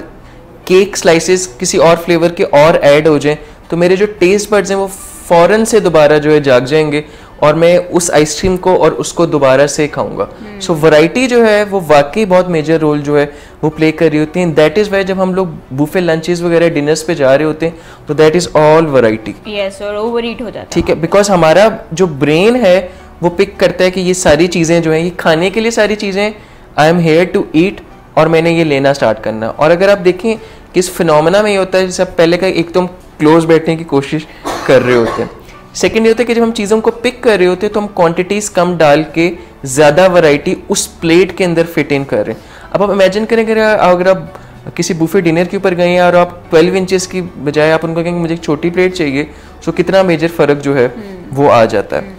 Speaker 2: केक स्लाइसेस किसी और फ्लेवर के और ऐड हो जाएं तो मेरे जो टेस्ट बड्स हैं वो फ़ौरन से दोबारा जो है जाग जाएंगे और मैं उस आइसक्रीम को और उसको दोबारा से खाऊंगा। सो वैरायटी जो है वो वाकई बहुत मेजर रोल जो है वो प्ले कर रही होती है। दैट इज़ वाई जब हम लोग बुफे लंचेस वगैरह डिनर्स पे जा रहे होते हैं तो that is all variety.
Speaker 1: Yes, और ओवर ईट हो जाता है।
Speaker 2: ठीक है, बिकॉज हमारा जो ब्रेन है वो पिक करता है कि ये सारी चीज़ें जो हैं ये खाने के लिए सारी चीज़ें, I am here to eat, और मैंने ये लेना स्टार्ट करना। और अगर आप देखें कि इस फिनोमेना में ये होता है जैसे पहले का एक तो हम क्लोज बैठने की कोशिश कर रहे होते हैं, सेकेंड ये होता है कि जब हम चीज़ों को पिक कर रहे होते हैं तो हम क्वांटिटीज़ कम डाल के ज़्यादा वैरायटी उस प्लेट के अंदर फिट इन कर रहे हैं। अब आप इमेजिन करें कि अगर आप किसी बुफे डिनर के ऊपर गए हैं और आप 12 इंचेस की बजाय आप उनको कहेंगे मुझे एक छोटी प्लेट चाहिए, तो कितना मेजर फ़र्क जो है वो आ जाता है।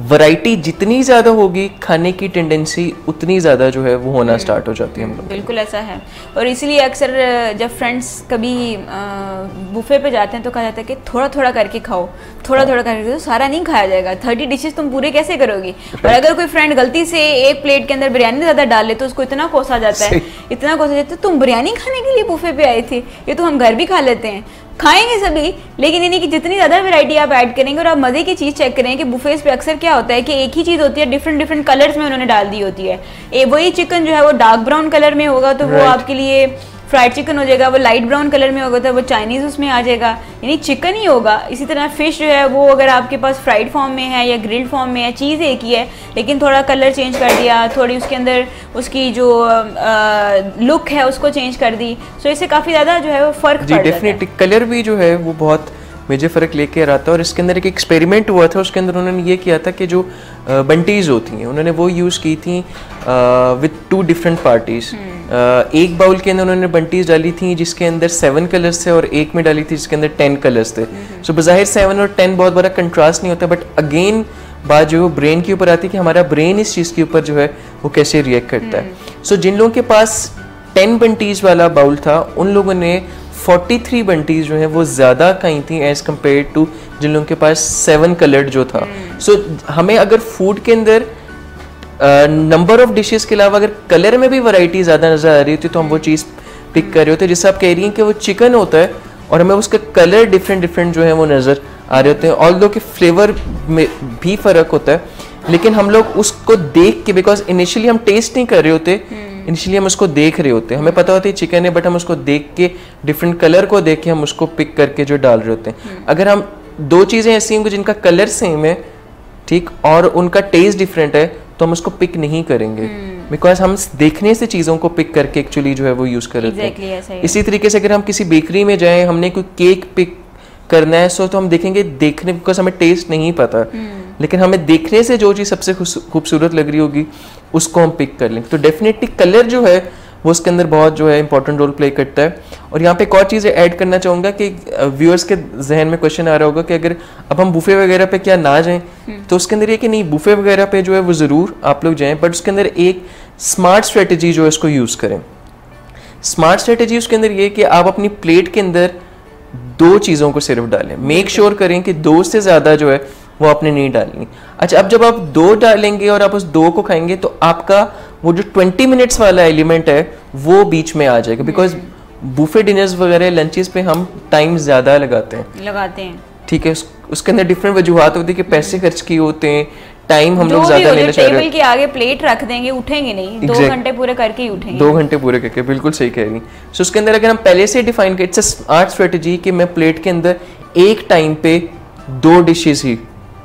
Speaker 2: वैरायटी जितनी ज़्यादा होगी खाने की टेंडेंसी उतनी ज़्यादा जो है वो होना स्टार्ट हो जाती है हम लोग।
Speaker 1: बिल्कुल ऐसा है, और इसीलिए अक्सर जब फ्रेंड्स कभी बुफे पे जाते हैं तो कहा जाता है कि थोड़ा थोड़ा करके खाओ, थोड़ा थोड़ा करके, तो सारा नहीं खाया जाएगा, 30 डिशेस तुम पूरे कैसे करोगी। और अगर कोई फ्रेंड गलती से एक प्लेट के अंदर बिरयानी ज़्यादा डाल ले तो उसको इतना कोसा जाता है, इतना कोसा जाता है, तुम बिरयानी खाने के लिए बुफे पे आए थे, ये तो हम घर भी खा लेते हैं। खाएंगे सभी, लेकिन यानी कि जितनी ज़्यादा वैरायटी आप ऐड करेंगे, और आप मज़े की चीज़ चेक करें कि बुफेस पे अक्सर क्या होता है कि एक ही चीज़ होती है, डिफरेंट डिफरेंट कलर्स में उन्होंने डाल दी होती है। वही चिकन जो है वो डार्क ब्राउन कलर में होगा तो वो आपके लिए फ्राइड चिकन हो जाएगा, वो लाइट ब्राउन कलर में होगा तो वो चाइनीज़ उसमें आ जाएगा, यानी चिकन ही होगा। इसी तरह फ़िश जो है वो अगर आपके पास फ्राइड फॉर्म में है या ग्रिल्ड फॉर्म में है, चीज़ एक ही है लेकिन थोड़ा कलर चेंज कर दिया, थोड़ी उसके अंदर उसकी जो लुक है उसको चेंज कर दी, सो इससे काफ़ी ज़्यादा जो है वो फ़र्क पड़ जाता है।
Speaker 2: डेफिनेटली कलर भी जो है वो बहुत मेजर फ़र्क लेके आ रहा था। और इसके अंदर एक एक्सपेरिमेंट हुआ था, उसके अंदर उन्होंने ये किया था कि जो बंटीज़ होती हैं उन्होंने वो यूज़ की थी विद 2 डिफरेंट पार्टीज़। एक बाउल के अंदर उन्होंने बंटीज़ डाली थी जिसके अंदर 7 कलर्स थे और एक में डाली थी जिसके अंदर 10 कलर्स थे। सो बज़ाहिर 7 और 10 बहुत बड़ा कंट्रास्ट नहीं होता, बट अगेन बात जो है ब्रेन के ऊपर आती है कि हमारा ब्रेन इस चीज़ के ऊपर जो है वो कैसे रिएक्ट करता है। सो जिन लोगों के पास 10 बंटीज़ वाला बाउल था उन लोगों ने 43 बंटीज़ जो हैं वो ज़्यादा खाई थी एज़ कम्पेयर टू जिन लोगों के पास 7 कलर्ड जो था। सो हमें अगर फूड के अंदर नंबर ऑफ डिशेस के अलावा अगर कलर में भी वैरायटी ज़्यादा नज़र आ रही होती तो हम वो चीज़ पिक कर रहे होते। जैसे आप कह रही हैं कि वो चिकन होता है और हमें उसका कलर डिफरेंट जो है वो नज़र आ रहे होते हैं, ऑल्दो कि फ्लेवर में भी फ़र्क होता है, लेकिन हम लोग उसको देख के, बिकॉज इनिशियली हम टेस्ट नहीं कर रहे होते, इनिशियली हम उसको देख रहे होते हैं, हमें पता होता है चिकन है, बट हम उसको देख के डिफरेंट कलर को देख के हम उसको पिक करके जो डाल रहे होते हैं। अगर हम 2 चीज़ें ऐसी होंगी जिनका कलर सेम है, ठीक, और उनका टेस्ट डिफरेंट है, तो हम उसको पिक नहीं करेंगे, बिकॉज हम देखने से चीज़ों को पिक करके एक्चुअली जो है वो यूज़ कर रहे हैं। इसी तरीके से अगर हम किसी बेकरी में जाएं, हमने कोई केक पिक करना है, सो तो हम देखेंगे देखने, बिकॉज हमें टेस्ट नहीं पता, लेकिन हमें देखने से जो चीज़ सबसे खूबसूरत लग रही होगी उसको हम पिक कर लेंगे। तो डेफिनेटली कलर जो है वो उसके अंदर बहुत जो है इंपॉर्टेंट रोल प्ले करता है। और यहाँ पे एक और चीज़ ऐड करना चाहूँगा कि व्यूअर्स के जहन में क्वेश्चन आ रहा होगा कि अगर अब हम बुफे वगैरह पे क्या ना जाएं, तो उसके अंदर ये कि नहीं, बुफे वगैरह पे जो है वो ज़रूर आप लोग जाएं, बट उसके अंदर एक स्मार्ट स्ट्रेटजी जो है इसको यूज़ करें। स्मार्ट स्ट्रेटजी उसके अंदर ये कि आप अपनी प्लेट के अंदर 2 चीज़ों को सिर्फ डालें, मेक श्योर करें कि 2 से ज़्यादा जो है वो आपने नहीं डालनी। अच्छा, अब जब आप 2 डालेंगे और आप उस 2 को खाएंगे तो आपका वो जो 20 मिनट्स वाला एलिमेंट है वो बीच में आ जाएगा, बिकॉज बुफे डिनर्स वगैरह लंचेस पे हम टाइम ज़्यादा लगाते हैं, ठीक है। उसके अंदर डिफरेंट वजूहात होती है कि पैसे खर्च किए होते हैं, टाइम हम लोग ज़्यादा लेना चाह रहे हैं,
Speaker 1: टेबल के आगे प्लेट रख देंगे, उठेंगे नहीं, 2 घंटे पूरे करके ही उठेंगे,
Speaker 2: 2 घंटे पूरे करके, बिल्कुल सही कह रही हैं। सो उसके अंदर अगर हम पहले से डिफाइन करें, इट्स अ स्मार्ट स्ट्रेटजी कि मैं प्लेट के अंदर एक टाइम पे 2 डिशेस ही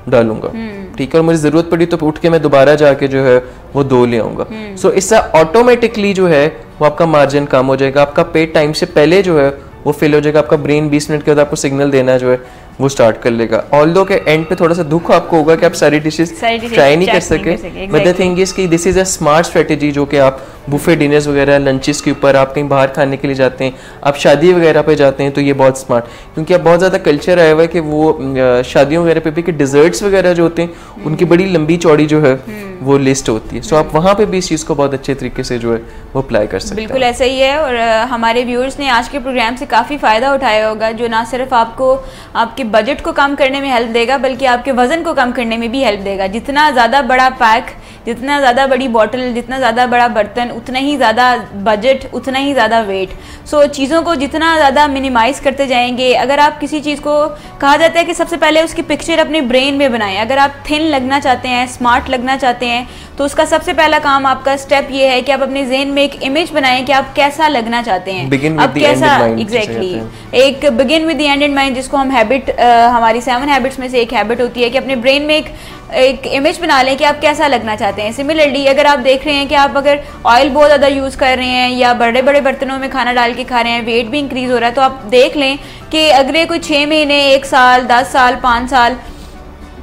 Speaker 2: डालूंगा, ठीक है, और मुझे जरूरत पड़ी तो उठ के मैं दोबारा जाके जो है वो 2 ले आऊंगा। सो इससे ऑटोमेटिकली जो है वो आपका मार्जिन कम हो जाएगा, आपका पेट टाइम से पहले जो है वो फिल हो जाएगा, आपका ब्रेन 20 मिनट के बाद आपको सिग्नल देना जो है वो स्टार्ट कर लेगा। ऑल्दो के एंड पे थोड़ा सा दुख आपको होगा कि आप सारी डिशेस ट्राई नहीं कर सके, बट द थिंग इज कि this is a smart strategy जो कि आप बुफे डिनर्स वगैरह लंचेस के ऊपर, आप कहीं बाहर खाने के लिए जाते हैं, आप शादी वगैरह पे जाते हैं, तो ये बहुत स्मार्ट, क्योंकि अब बहुत ज़्यादा कल्चर आया हुआ है कि वो शादियों वगैरह पे भी कि डिजर्ट्स वगैरह जो होते हैं उनकी बड़ी लंबी चौड़ी जो है वो लिस्ट होती है। सो आप वहाँ पे भी इस चीज़ को बहुत अच्छे तरीके से जो है वो अप्लाई कर सकते हैं।
Speaker 1: बिल्कुल ऐसा ही है, और हमारे व्यूअर्स ने आज के प्रोग्राम से काफ़ी फ़ायदा उठाया होगा, जो ना सिर्फ आपको आपके बजट को कम करने में हेल्प देगा बल्कि आपके वज़न को कम करने में भी हेल्प देगा। जितना ज़्यादा बड़ा पैक, जितना ज़्यादा बड़ी बॉटल, जितना ज़्यादा बड़ा बर्तन, उतना ही ज़्यादा बजट, उतना ही ज़्यादा वेट। सो चीज़ों को जितना ज़्यादा मिनिमाइज़ करते जाएंगे, अगर आप किसी चीज़ को, कहा जाता है कि सबसे पहले उसकी पिक्चर अपने ब्रेन में बनाएं। अगर आप थिन लगना चाहते हैं, स्मार्ट लगना चाहते हैं, तो उसका सबसे पहला काम, आपका स्टेप ये है कि आप अपने ज़हन में एक इमेज बनाएं कि आप कैसा लगना चाहते हैं, आप कैसा, एग्जैक्टली, एक begin with the and in mind, जिसको हम हैबिट, हमारी 7 हैबिट्स में से एक हैबिट होती है कि अपने ब्रेन में एक एक इमेज बना लें कि आप कैसा लगना चाहते हैं। सिमिलरली अगर आप देख रहे हैं कि आप अगर ऑयल बहुत ज़्यादा यूज़ कर रहे हैं या बड़े बड़े बर्तनों में खाना डाल के खा रहे हैं, वेट भी इंक्रीज़ हो रहा है, तो आप देख लें कि अगले कोई 6 महीने, 1 साल, 10 साल, 5 साल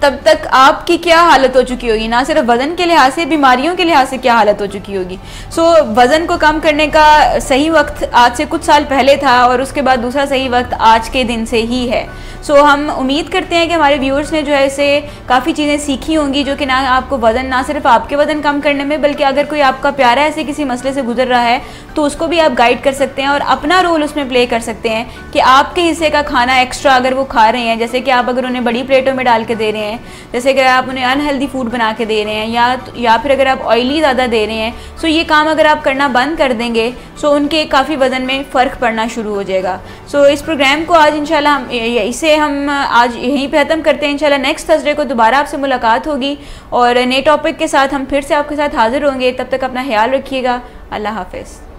Speaker 1: तब तक आपकी क्या हालत हो चुकी होगी, ना सिर्फ वज़न के लिहाज से, बीमारियों के लिहाज से क्या हालत हो चुकी होगी। सो वज़न को कम करने का सही वक्त आज से कुछ साल पहले था और उसके बाद दूसरा सही वक्त आज के दिन से ही है। सो हम उम्मीद करते हैं कि हमारे व्यूअर्स ने जो है इससे काफ़ी चीज़ें सीखी होंगी, जो कि ना आपको वज़न, ना सिर्फ आपके वज़न कम करने में, बल्कि अगर कोई आपका प्यारा ऐसे किसी मसले से गुजर रहा है तो उसको भी आप गाइड कर सकते हैं और अपना रोल उसमें प्ले कर सकते हैं कि आपके हिस्से का खाना एक्स्ट्रा अगर वो खा रहे हैं, जैसे कि आप अगर उन्हें बड़ी प्लेटों में डाल के दे रहे हैं, जैसे कि आप उन्हें अनहेल्दी फूड बना के दे रहे हैं या फिर अगर आप ऑयली ज़्यादा दे रहे हैं, सो ये काम अगर आप करना बंद कर देंगे सो उनके काफ़ी वज़न में फ़र्क पड़ना शुरू हो जाएगा। सो इस प्रोग्राम को आज इंशाल्लाह इसे हम आज यहीं पे ख़त्म करते हैं। इंशाल्लाह नेक्स्ट थर्सडे को दोबारा आपसे मुलाकात होगी और नए टॉपिक के साथ हम फिर से आपके साथ हाजिर होंगे। तब तक अपना ख्याल रखिएगा। अल्लाह हाफ़िज़।